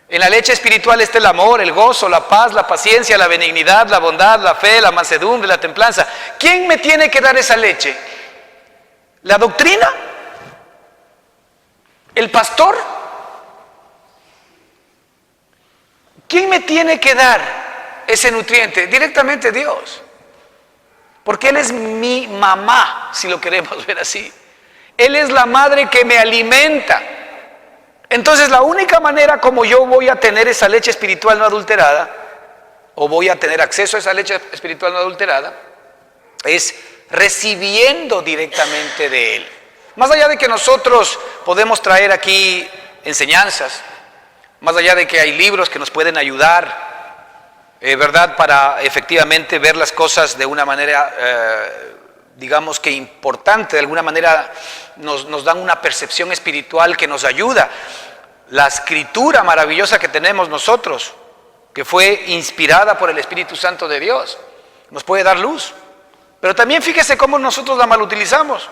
En la leche espiritual está el amor, el gozo, la paz, la paciencia, la benignidad, la bondad, la fe, la mansedumbre, la templanza. ¿Quién me tiene que dar esa leche? ¿La doctrina? ¿El pastor? ¿Quién me tiene que dar ese nutriente? Directamente Dios. Porque Él es mi mamá, si lo queremos ver así. Él es la madre que me alimenta. Entonces la única manera como yo voy a tener esa leche espiritual no adulterada, o voy a tener acceso a esa leche espiritual no adulterada, es recibiendo directamente de Él. Más allá de que nosotros podemos traer aquí enseñanzas, más allá de que hay libros que nos pueden ayudar, ¿verdad?, para efectivamente ver las cosas de una manera, digamos que importante, de alguna manera nos dan una percepción espiritual que nos ayuda. La escritura maravillosa que tenemos nosotros, que fue inspirada por el Espíritu Santo de Dios, nos puede dar luz. Pero también fíjese cómo nosotros la malutilizamos.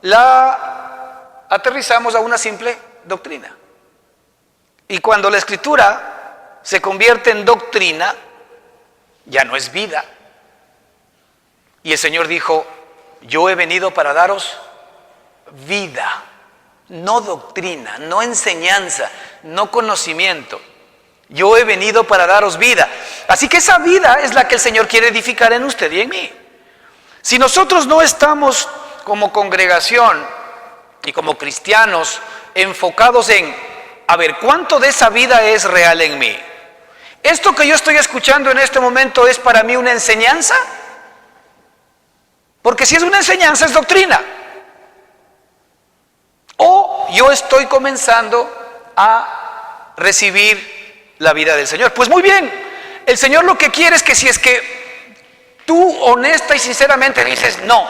La aterrizamos a una simple doctrina. Y cuando la escritura se convierte en doctrina, ya no es vida. Y el Señor dijo, yo he venido para daros vida, no doctrina, no enseñanza, no conocimiento. Yo he venido para daros vida. Así que esa vida es la que el Señor quiere edificar en usted y en mí. Si nosotros no estamos como congregación y como cristianos enfocados en, a ver, ¿cuánto de esa vida es real en mí? ¿Esto que yo estoy escuchando en este momento es para mí una enseñanza? Porque si es una enseñanza es doctrina. O yo estoy comenzando a recibir la vida del Señor. Pues muy bien, el Señor lo que quiere es que si es que tú honesta y sinceramente dices, no,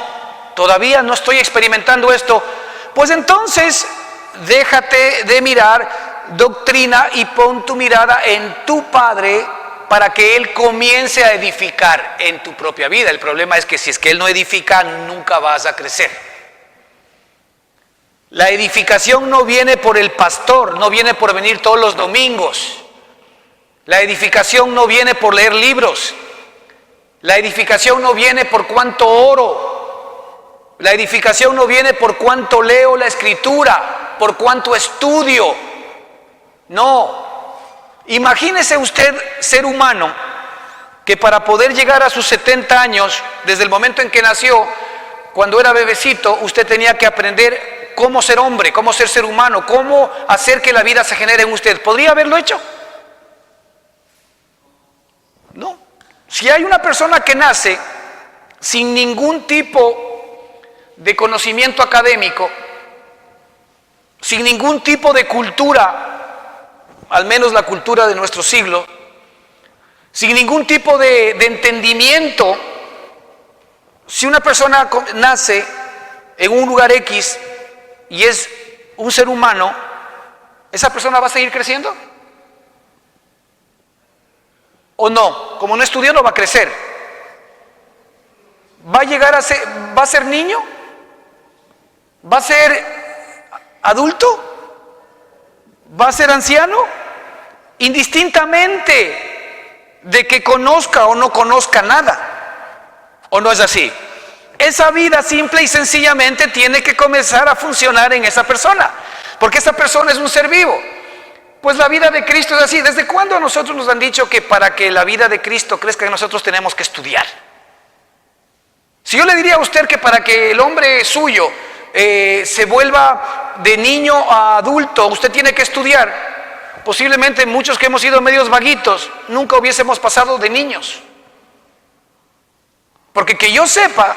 todavía no estoy experimentando esto, pues entonces déjate de mirar doctrina y pon tu mirada en tu Padre para que Él comience a edificar en tu propia vida. El problema es que si es que Él no edifica, nunca vas a crecer. La edificación no viene por el pastor, no viene por venir todos los domingos. La edificación no viene por leer libros. La edificación no viene por cuánto oro. La edificación no viene por cuánto leo la Escritura, por cuánto estudio. No. Imagínese usted, ser humano, que para poder llegar a sus 70 años, desde el momento en que nació, cuando era bebecito, usted tenía que aprender cómo ser hombre, cómo ser humano, cómo hacer que la vida se genere en usted. ¿Podría haberlo hecho? No. Si hay una persona que nace sin ningún tipo de conocimiento académico, sin ningún tipo de cultura, al menos la cultura de nuestro siglo, sin ningún tipo de entendimiento, si una persona nace en un lugar X y es un ser humano, ¿esa persona va a seguir creciendo? ¿O no? Como no estudió, no va a crecer. ¿Va a llegar a ser, va a ser niño? ¿Va a ser adulto? ¿Va a ser anciano? Indistintamente de que conozca o no conozca nada. ¿O no es así? Esa vida simple y sencillamente tiene que comenzar a funcionar en esa persona, porque esa persona es un ser vivo. Pues la vida de Cristo es así. ¿Desde cuándo a nosotros nos han dicho que para que la vida de Cristo crezca nosotros tenemos que estudiar? Si yo le diría a usted que para que el hombre suyo se vuelva de niño a adulto, usted tiene que estudiar, posiblemente muchos que hemos sido medios vaguitos, nunca hubiésemos pasado de niños. Porque que yo sepa,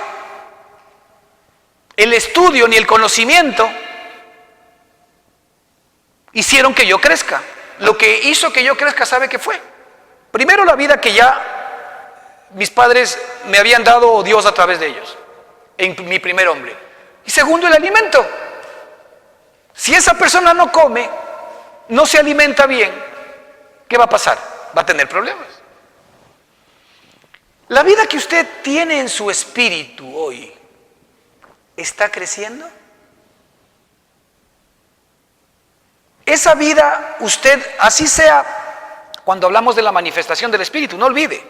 el estudio ni el conocimiento hicieron que yo crezca. Lo que hizo que yo crezca, ¿sabe qué fue? Primero, la vida que ya mis padres me habían dado, Dios a través de ellos, en mi primer hombre. Y segundo, el alimento. Si esa persona no come, no se alimenta bien, ¿qué va a pasar? Va a tener problemas. La vida que usted tiene en su espíritu hoy, ¿está creciendo? Esa vida, usted, así sea, cuando hablamos de la manifestación del Espíritu, no olvide,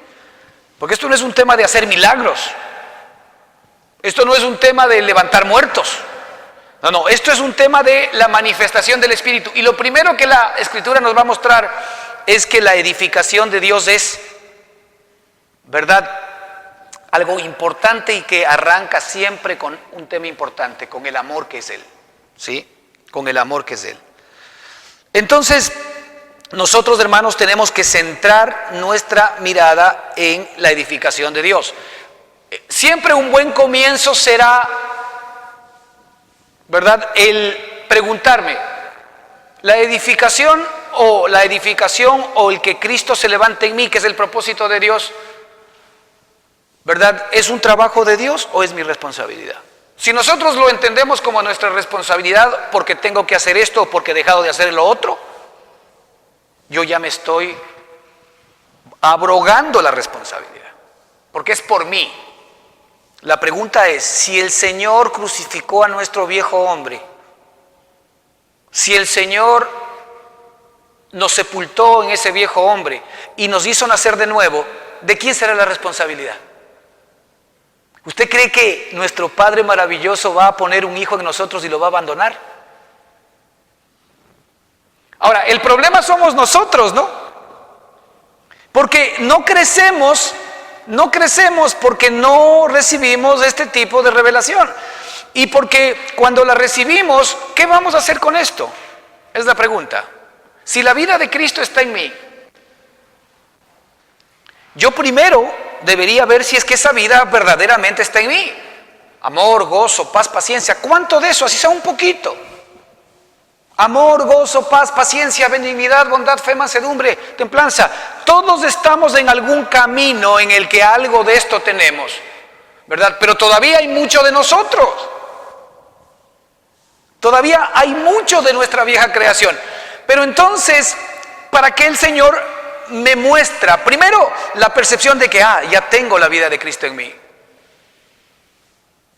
porque esto no es un tema de hacer milagros, esto no es un tema de levantar muertos, no, esto es un tema de la manifestación del Espíritu. Y lo primero que la Escritura nos va a mostrar es que la edificación de Dios es, ¿verdad?, algo importante y que arranca siempre con un tema importante, con el amor que es Él, ¿sí? Con el amor que es Él. Entonces, nosotros, hermanos, tenemos que centrar nuestra mirada en la edificación de Dios. Siempre un buen comienzo será, ¿verdad?, el preguntarme, la edificación o el que Cristo se levante en mí, que es el propósito de Dios, ¿verdad?, ¿es un trabajo de Dios o es mi responsabilidad? Si nosotros lo entendemos como nuestra responsabilidad porque tengo que hacer esto o porque he dejado de hacer lo otro, yo ya me estoy abrogando la responsabilidad, porque es por mí. La pregunta es, si el Señor crucificó a nuestro viejo hombre, si el Señor nos sepultó en ese viejo hombre y nos hizo nacer de nuevo, ¿de quién será la responsabilidad? ¿Usted cree que nuestro Padre maravilloso va a poner un hijo en nosotros y lo va a abandonar? Ahora, el problema somos nosotros, ¿no? Porque no crecemos porque no recibimos este tipo de revelación. Y porque cuando la recibimos, ¿qué vamos a hacer con esto? Es la pregunta. Si la vida de Cristo está en mí, yo primero debería ver si es que esa vida verdaderamente está en mí. Amor, gozo, paz, paciencia. ¿Cuánto de eso? Así sea un poquito. Amor, gozo, paz, paciencia, benignidad, bondad, fe, mansedumbre, templanza. Todos estamos en algún camino en el que algo de esto tenemos, ¿verdad? Pero todavía hay mucho de nosotros. Todavía hay mucho de nuestra vieja creación. Pero entonces, ¿para qué el Señor me muestra? Primero, la percepción de que, ya tengo la vida de Cristo en mí.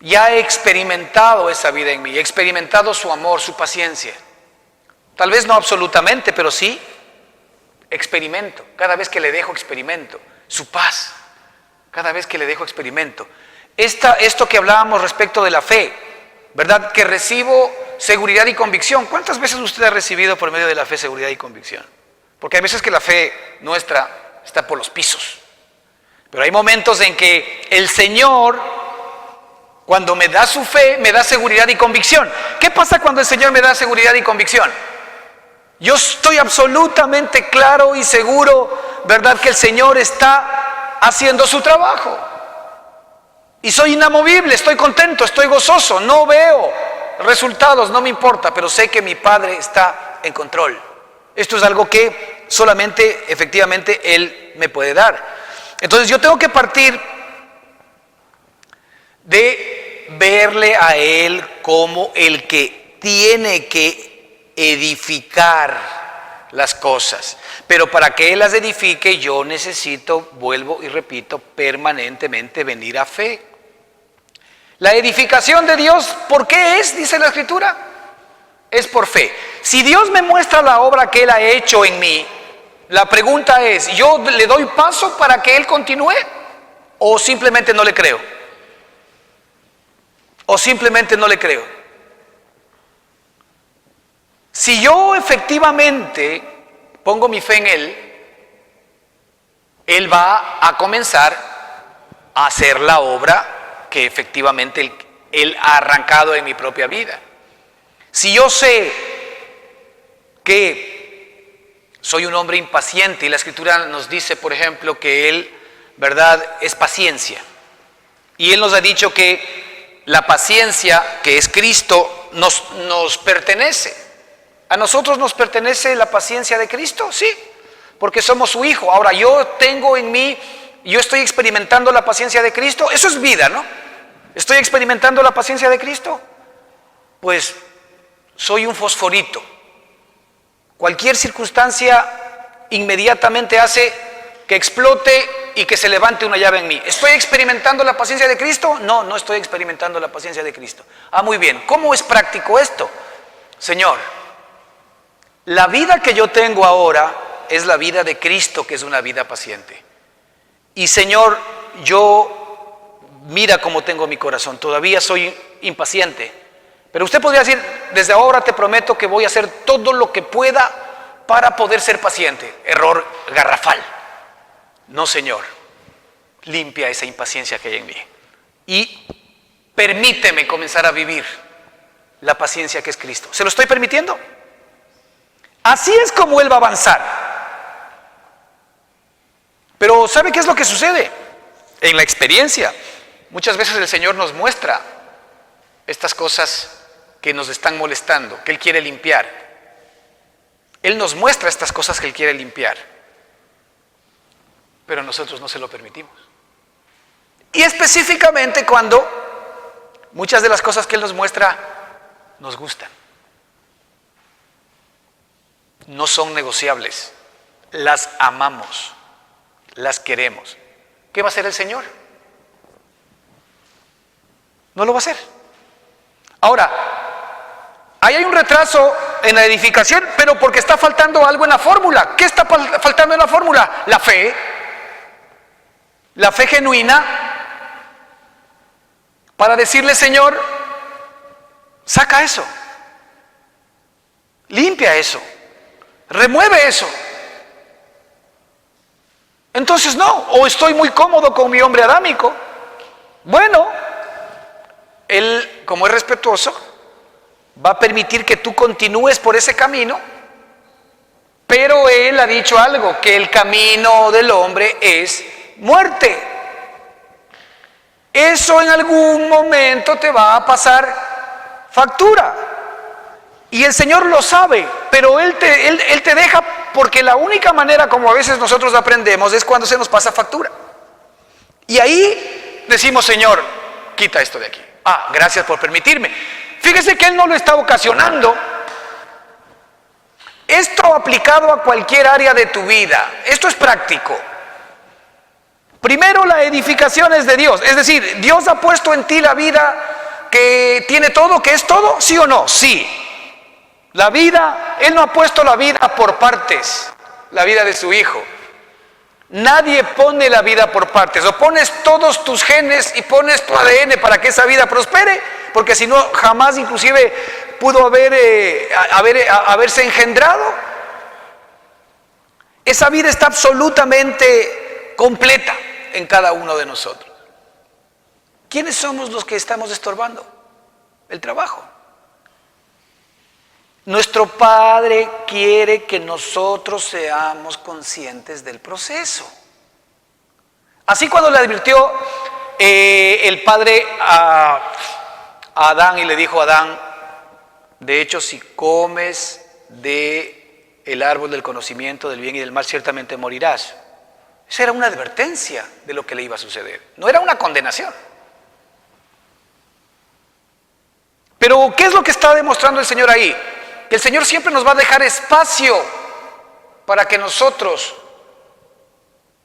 Ya he experimentado esa vida en mí, he experimentado su amor, su paciencia. Tal vez no absolutamente, pero sí experimento. Cada vez que le dejo, experimento su paz. Cada vez que le dejo, experimento. Esto que hablábamos respecto de la fe, ¿verdad? Que recibo seguridad y convicción. ¿Cuántas veces usted ha recibido por medio de la fe seguridad y convicción? Porque hay veces que la fe nuestra está por los pisos. Pero hay momentos en que el Señor, cuando me da su fe, me da seguridad y convicción. ¿Qué pasa cuando el Señor me da seguridad y convicción? Yo estoy absolutamente claro y seguro, ¿verdad?, que el Señor está haciendo su trabajo. Y soy inamovible, estoy contento, estoy gozoso, no veo resultados, no me importa, pero sé que mi Padre está en control. Esto es algo que solamente, efectivamente, Él me puede dar. Entonces yo tengo que partir de verle a Él como el que tiene que edificar las cosas. Pero para que Él las edifique, yo necesito, vuelvo y repito, permanentemente venir a fe. La edificación de Dios, ¿por qué es? Dice la Escritura. Es por fe. Si Dios me muestra la obra que Él ha hecho en mí, la pregunta es, ¿yo le doy paso para que Él continúe? ¿O simplemente no le creo? ¿O simplemente no le creo? Si yo efectivamente pongo mi fe en Él, Él va a comenzar a hacer la obra que efectivamente Él ha arrancado en mi propia vida. Si yo sé que soy un hombre impaciente y la Escritura nos dice, por ejemplo, que Él, ¿verdad?, es paciencia. Y Él nos ha dicho que la paciencia, que es Cristo, nos pertenece. ¿A nosotros nos pertenece la paciencia de Cristo? Sí, porque somos su hijo. Ahora, yo tengo en mí, yo estoy experimentando la paciencia de Cristo. Eso es vida, ¿no? ¿Estoy experimentando la paciencia de Cristo? Pues soy un fosforito. Cualquier circunstancia inmediatamente hace que explote y que se levante una llave en mí. ¿Estoy experimentando la paciencia de Cristo? No, no estoy experimentando la paciencia de Cristo. Muy bien. ¿Cómo es práctico esto? Señor, la vida que yo tengo ahora es la vida de Cristo, que es una vida paciente. Y Señor, mira cómo tengo mi corazón, todavía soy impaciente. Pero usted podría decir, desde ahora te prometo que voy a hacer todo lo que pueda para poder ser paciente. Error garrafal. No, Señor, limpia esa impaciencia que hay en mí. Y permíteme comenzar a vivir la paciencia que es Cristo. ¿Se lo estoy permitiendo? Así es como Él va a avanzar. Pero ¿sabe qué es lo que sucede? En la experiencia, muchas veces el Señor nos muestra estas cosas que nos están molestando, que Él quiere limpiar. Él nos muestra estas cosas que Él quiere limpiar, pero nosotros no se lo permitimos. Y específicamente cuando muchas de las cosas que Él nos muestra nos gustan. No son negociables, las amamos, las queremos. ¿Qué va a hacer el Señor? No lo va a hacer. Ahora, Ahí hay un retraso en la edificación, pero porque está faltando algo en la fórmula. ¿Qué está faltando en la fórmula? La fe. La fe genuina para decirle, Señor, saca eso, limpia eso, remueve eso. Entonces no, o estoy muy cómodo con mi hombre adámico. Bueno, él, como es respetuoso, va a permitir que tú continúes por ese camino, pero él ha dicho algo, que el camino del hombre es muerte. Eso en algún momento te va a pasar factura. Y el Señor lo sabe, pero Él te deja, porque la única manera como a veces nosotros aprendemos es cuando se nos pasa factura. Y ahí decimos, Señor, quita esto de aquí. Ah, gracias por permitirme. Fíjese que Él no lo está ocasionando. Esto aplicado a cualquier área de tu vida, esto es práctico. Primero, la edificación es de Dios, es decir, Dios ha puesto en ti la vida que tiene todo, que es todo, ¿sí o no? Sí. La vida, Él no ha puesto la vida por partes, la vida de su Hijo. Nadie pone la vida por partes, o pones todos tus genes y pones tu ADN para que esa vida prospere, porque si no, jamás inclusive pudo haberse engendrado. Esa vida está absolutamente completa en cada uno de nosotros. ¿Quiénes somos los que estamos estorbando el trabajo? Nuestro Padre quiere que nosotros seamos conscientes del proceso. Así, cuando le advirtió el Padre a Adán y le dijo a Adán, de hecho, si comes del árbol del conocimiento del bien y del mal, ciertamente morirás. Esa era una advertencia de lo que le iba a suceder, no era una condenación. Pero ¿qué es lo que está demostrando el Señor ahí? Que el Señor siempre nos va a dejar espacio para que nosotros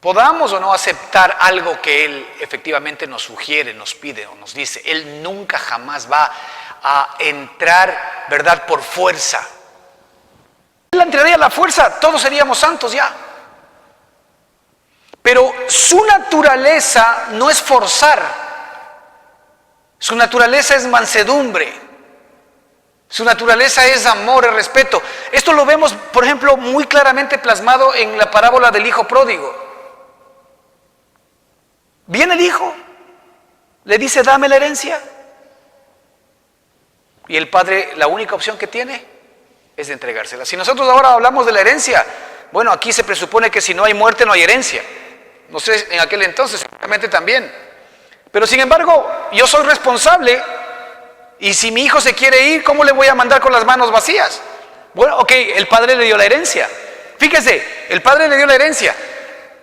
podamos o no aceptar algo que Él efectivamente nos sugiere, nos pide o nos dice. Él nunca jamás va a entrar, ¿verdad?, por fuerza. Él entraría a la fuerza, todos seríamos santos ya. Pero su naturaleza no es forzar. Su naturaleza es mansedumbre. Su naturaleza es amor, es respeto. Esto lo vemos, por ejemplo, muy claramente plasmado en la parábola del hijo pródigo. Viene el hijo, le dice, dame la herencia. Y el padre, la única opción que tiene es de entregársela. Si nosotros ahora hablamos de la herencia, bueno, aquí se presupone que si no hay muerte no hay herencia. No sé, en aquel entonces seguramente también. Pero sin embargo, yo soy responsable. Y si mi hijo se quiere ir, ¿cómo le voy a mandar con las manos vacías? Bueno, ok, el padre le dio la herencia. Fíjese, el padre le dio la herencia.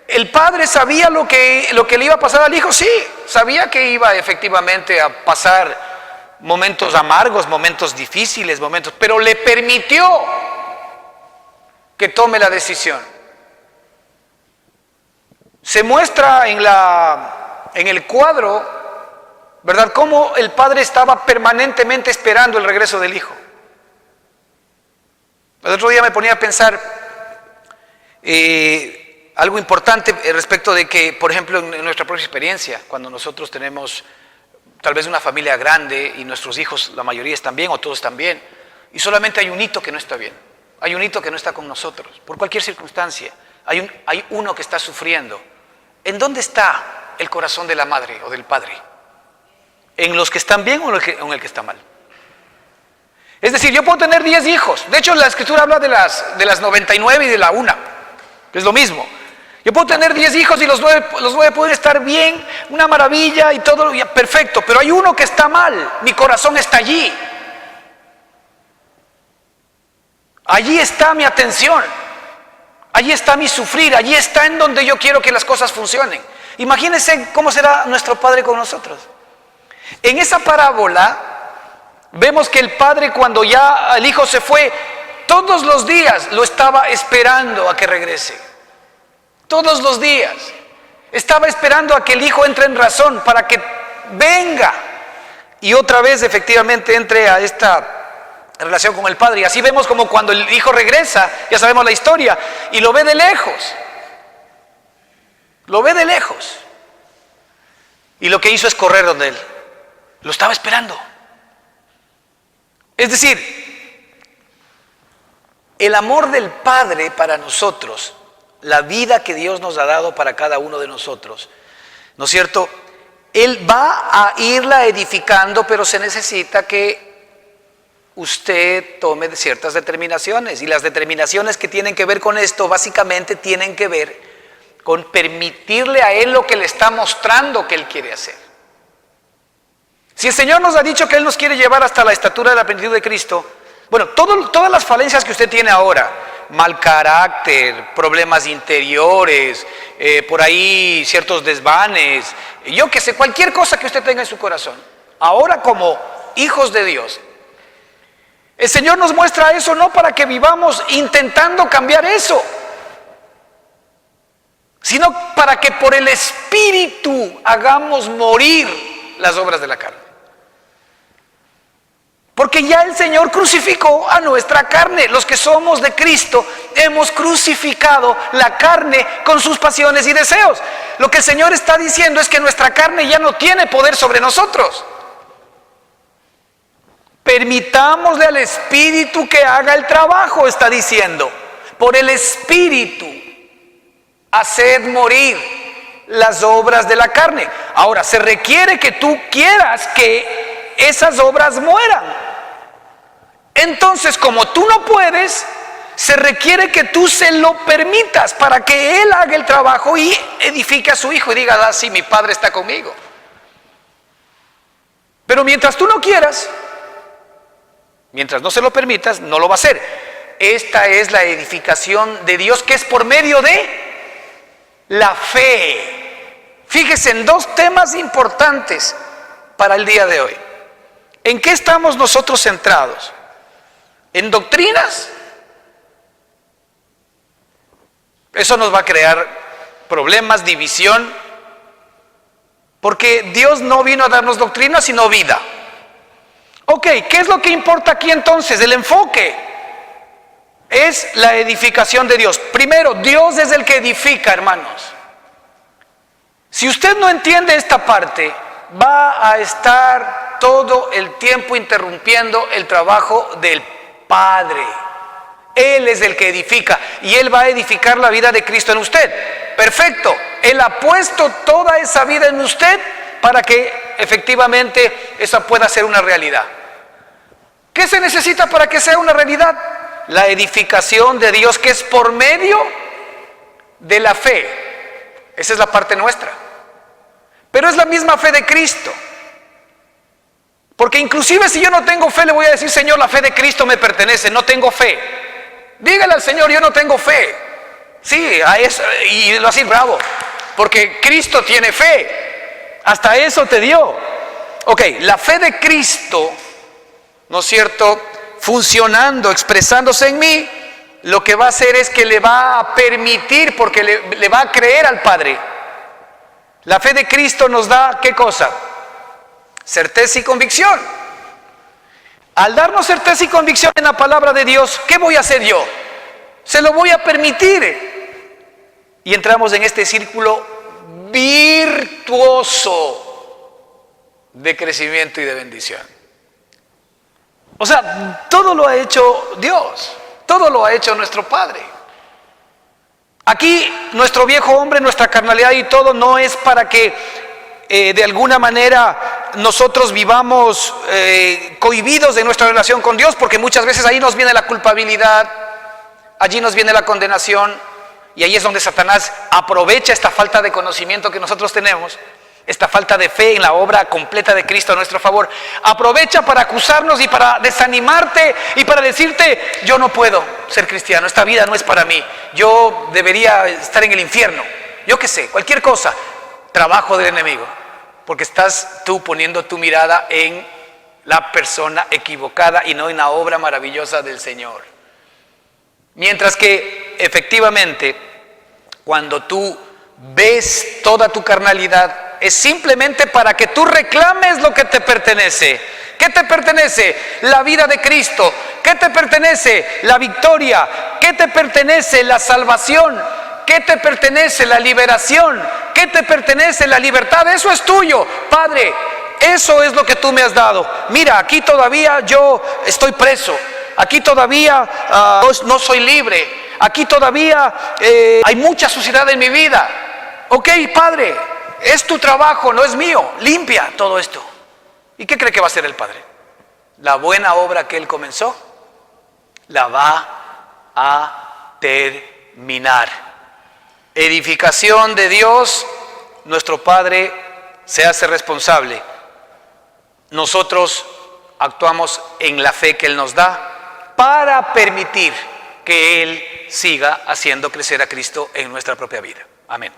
¿El padre sabía lo que le iba a pasar al hijo? Sí, sabía que iba efectivamente a pasar momentos amargos, momentos difíciles, pero le permitió que tome la decisión. Se muestra en el cuadro, ¿verdad?, cómo el padre estaba permanentemente esperando el regreso del hijo. El otro día me ponía a pensar algo importante respecto de que, por ejemplo, en nuestra propia experiencia, cuando nosotros tenemos tal vez una familia grande y nuestros hijos, la mayoría están bien o todos están bien, y solamente hay un hito que no está bien, hay un hito que no está con nosotros, por cualquier circunstancia, hay uno que está sufriendo. ¿En dónde está el corazón de la madre o del padre? ¿En los que están bien o en el que está mal? Es decir, yo puedo tener 10 hijos. De hecho, la Escritura habla de las 99 y de la una, que es lo mismo. Yo puedo tener 10 hijos y los 9 pueden estar bien, una maravilla y todo, perfecto. Pero hay uno que está mal, mi corazón está allí. Allí está mi atención. Allí está mi sufrir, allí está en donde yo quiero que las cosas funcionen. Imagínense cómo será nuestro Padre con nosotros. En esa parábola vemos que el padre, cuando ya el hijo se fue, todos los días lo estaba esperando a que regrese. Todos los días estaba esperando a que el hijo entre en razón para que venga y otra vez efectivamente entre a relación con el Padre. Y así vemos como cuando el Hijo regresa, ya sabemos la historia, y lo ve de lejos. Lo ve de lejos. Y lo que hizo es correr donde él. Lo estaba esperando. Es decir, el amor del Padre para nosotros, la vida que Dios nos ha dado para cada uno de nosotros, ¿no es cierto? Él va a irla edificando, pero se necesita que usted tome ciertas determinaciones. Y las determinaciones que tienen que ver con esto, básicamente tienen que ver con permitirle a Él lo que le está mostrando que Él quiere hacer. Si el Señor nos ha dicho que Él nos quiere llevar hasta la estatura de la plenitud de Cristo, bueno, todas las falencias que usted tiene ahora, mal carácter, problemas interiores, por ahí ciertos desvanes, yo que sé, cualquier cosa que usted tenga en su corazón, ahora como hijos de Dios, el Señor nos muestra eso no para que vivamos intentando cambiar eso, sino para que por el Espíritu hagamos morir las obras de la carne. Porque ya el Señor crucificó a nuestra carne. Los que somos de Cristo hemos crucificado la carne con sus pasiones y deseos. Lo que el Señor está diciendo es que nuestra carne ya no tiene poder sobre nosotros. Permitámosle al Espíritu que haga el trabajo, está diciendo. Por el Espíritu, haced morir las obras de la carne. Ahora, se requiere que tú quieras que esas obras mueran. Entonces, como tú no puedes, se requiere que tú se lo permitas para que Él haga el trabajo y edifique a su hijo y diga, sí, mi Padre está conmigo. Pero mientras tú no quieras, mientras no se lo permitas, no lo va a hacer. Esta es la edificación de Dios, que es por medio de la fe. Fíjese en dos temas importantes para el día de hoy. ¿En qué estamos nosotros centrados? ¿En doctrinas? Eso nos va a crear problemas, división, porque Dios no vino a darnos doctrinas, sino vida. Ok, ¿qué es lo que importa aquí entonces? El enfoque es la edificación de Dios. Primero, Dios es el que edifica, hermanos. Si usted no entiende esta parte, va a estar todo el tiempo interrumpiendo el trabajo del Padre. Él es el que edifica y Él va a edificar la vida de Cristo en usted. Perfecto. Él ha puesto toda esa vida en usted para que efectivamente esa pueda ser una realidad. ¿Qué se necesita para que sea una realidad? La edificación de Dios, que es por medio de la fe. Esa es la parte nuestra. Pero es la misma fe de Cristo. Porque inclusive si yo no tengo fe, le voy a decir, Señor, la fe de Cristo me pertenece, no tengo fe. Dígale al Señor, yo no tengo fe. Sí, a eso, y lo así, bravo. Porque Cristo tiene fe. Hasta eso te dio. Ok, la fe de Cristo, ¿no es cierto?, funcionando, expresándose en mí, lo que va a hacer es que le va a permitir, porque le va a creer al Padre. La fe de Cristo nos da, ¿qué cosa? Certeza y convicción. Al darnos certeza y convicción en la palabra de Dios, ¿qué voy a hacer yo? Se lo voy a permitir. Y entramos en este círculo virtuoso de crecimiento y de bendición. O sea, todo lo ha hecho Dios, todo lo ha hecho nuestro Padre. Aquí nuestro viejo hombre, nuestra carnalidad y todo no es para que de alguna manera nosotros vivamos cohibidos de nuestra relación con Dios, porque muchas veces ahí nos viene la culpabilidad, allí nos viene la condenación, y ahí es donde Satanás aprovecha esta falta de conocimiento que nosotros tenemos, esta falta de fe en la obra completa de Cristo a nuestro favor. Aprovecha para acusarnos y para desanimarte y para decirte, yo no puedo ser cristiano, esta vida no es para mí, yo debería estar en el infierno, yo qué sé, cualquier cosa. Trabajo del enemigo, porque estás tú poniendo tu mirada en la persona equivocada y no en la obra maravillosa del Señor. Mientras que efectivamente, cuando tú ves toda tu carnalidad, es simplemente para que tú reclames lo que te pertenece. ¿Qué te pertenece? La vida de Cristo. ¿Qué te pertenece? La victoria. ¿Qué te pertenece? La salvación. ¿Qué te pertenece? La liberación. ¿Qué te pertenece? La libertad. Eso es tuyo, Padre. Eso es lo que tú me has dado. Mira, aquí todavía yo estoy preso. Aquí todavía no soy libre. Aquí todavía hay mucha suciedad en mi vida. Ok, Padre, es tu trabajo, no es mío. Limpia todo esto. ¿Y qué cree que va a hacer el Padre? La buena obra que Él comenzó, la va a terminar. Edificación de Dios, nuestro Padre se hace responsable. Nosotros actuamos en la fe que Él nos da para permitir que Él siga haciendo crecer a Cristo en nuestra propia vida. Amén.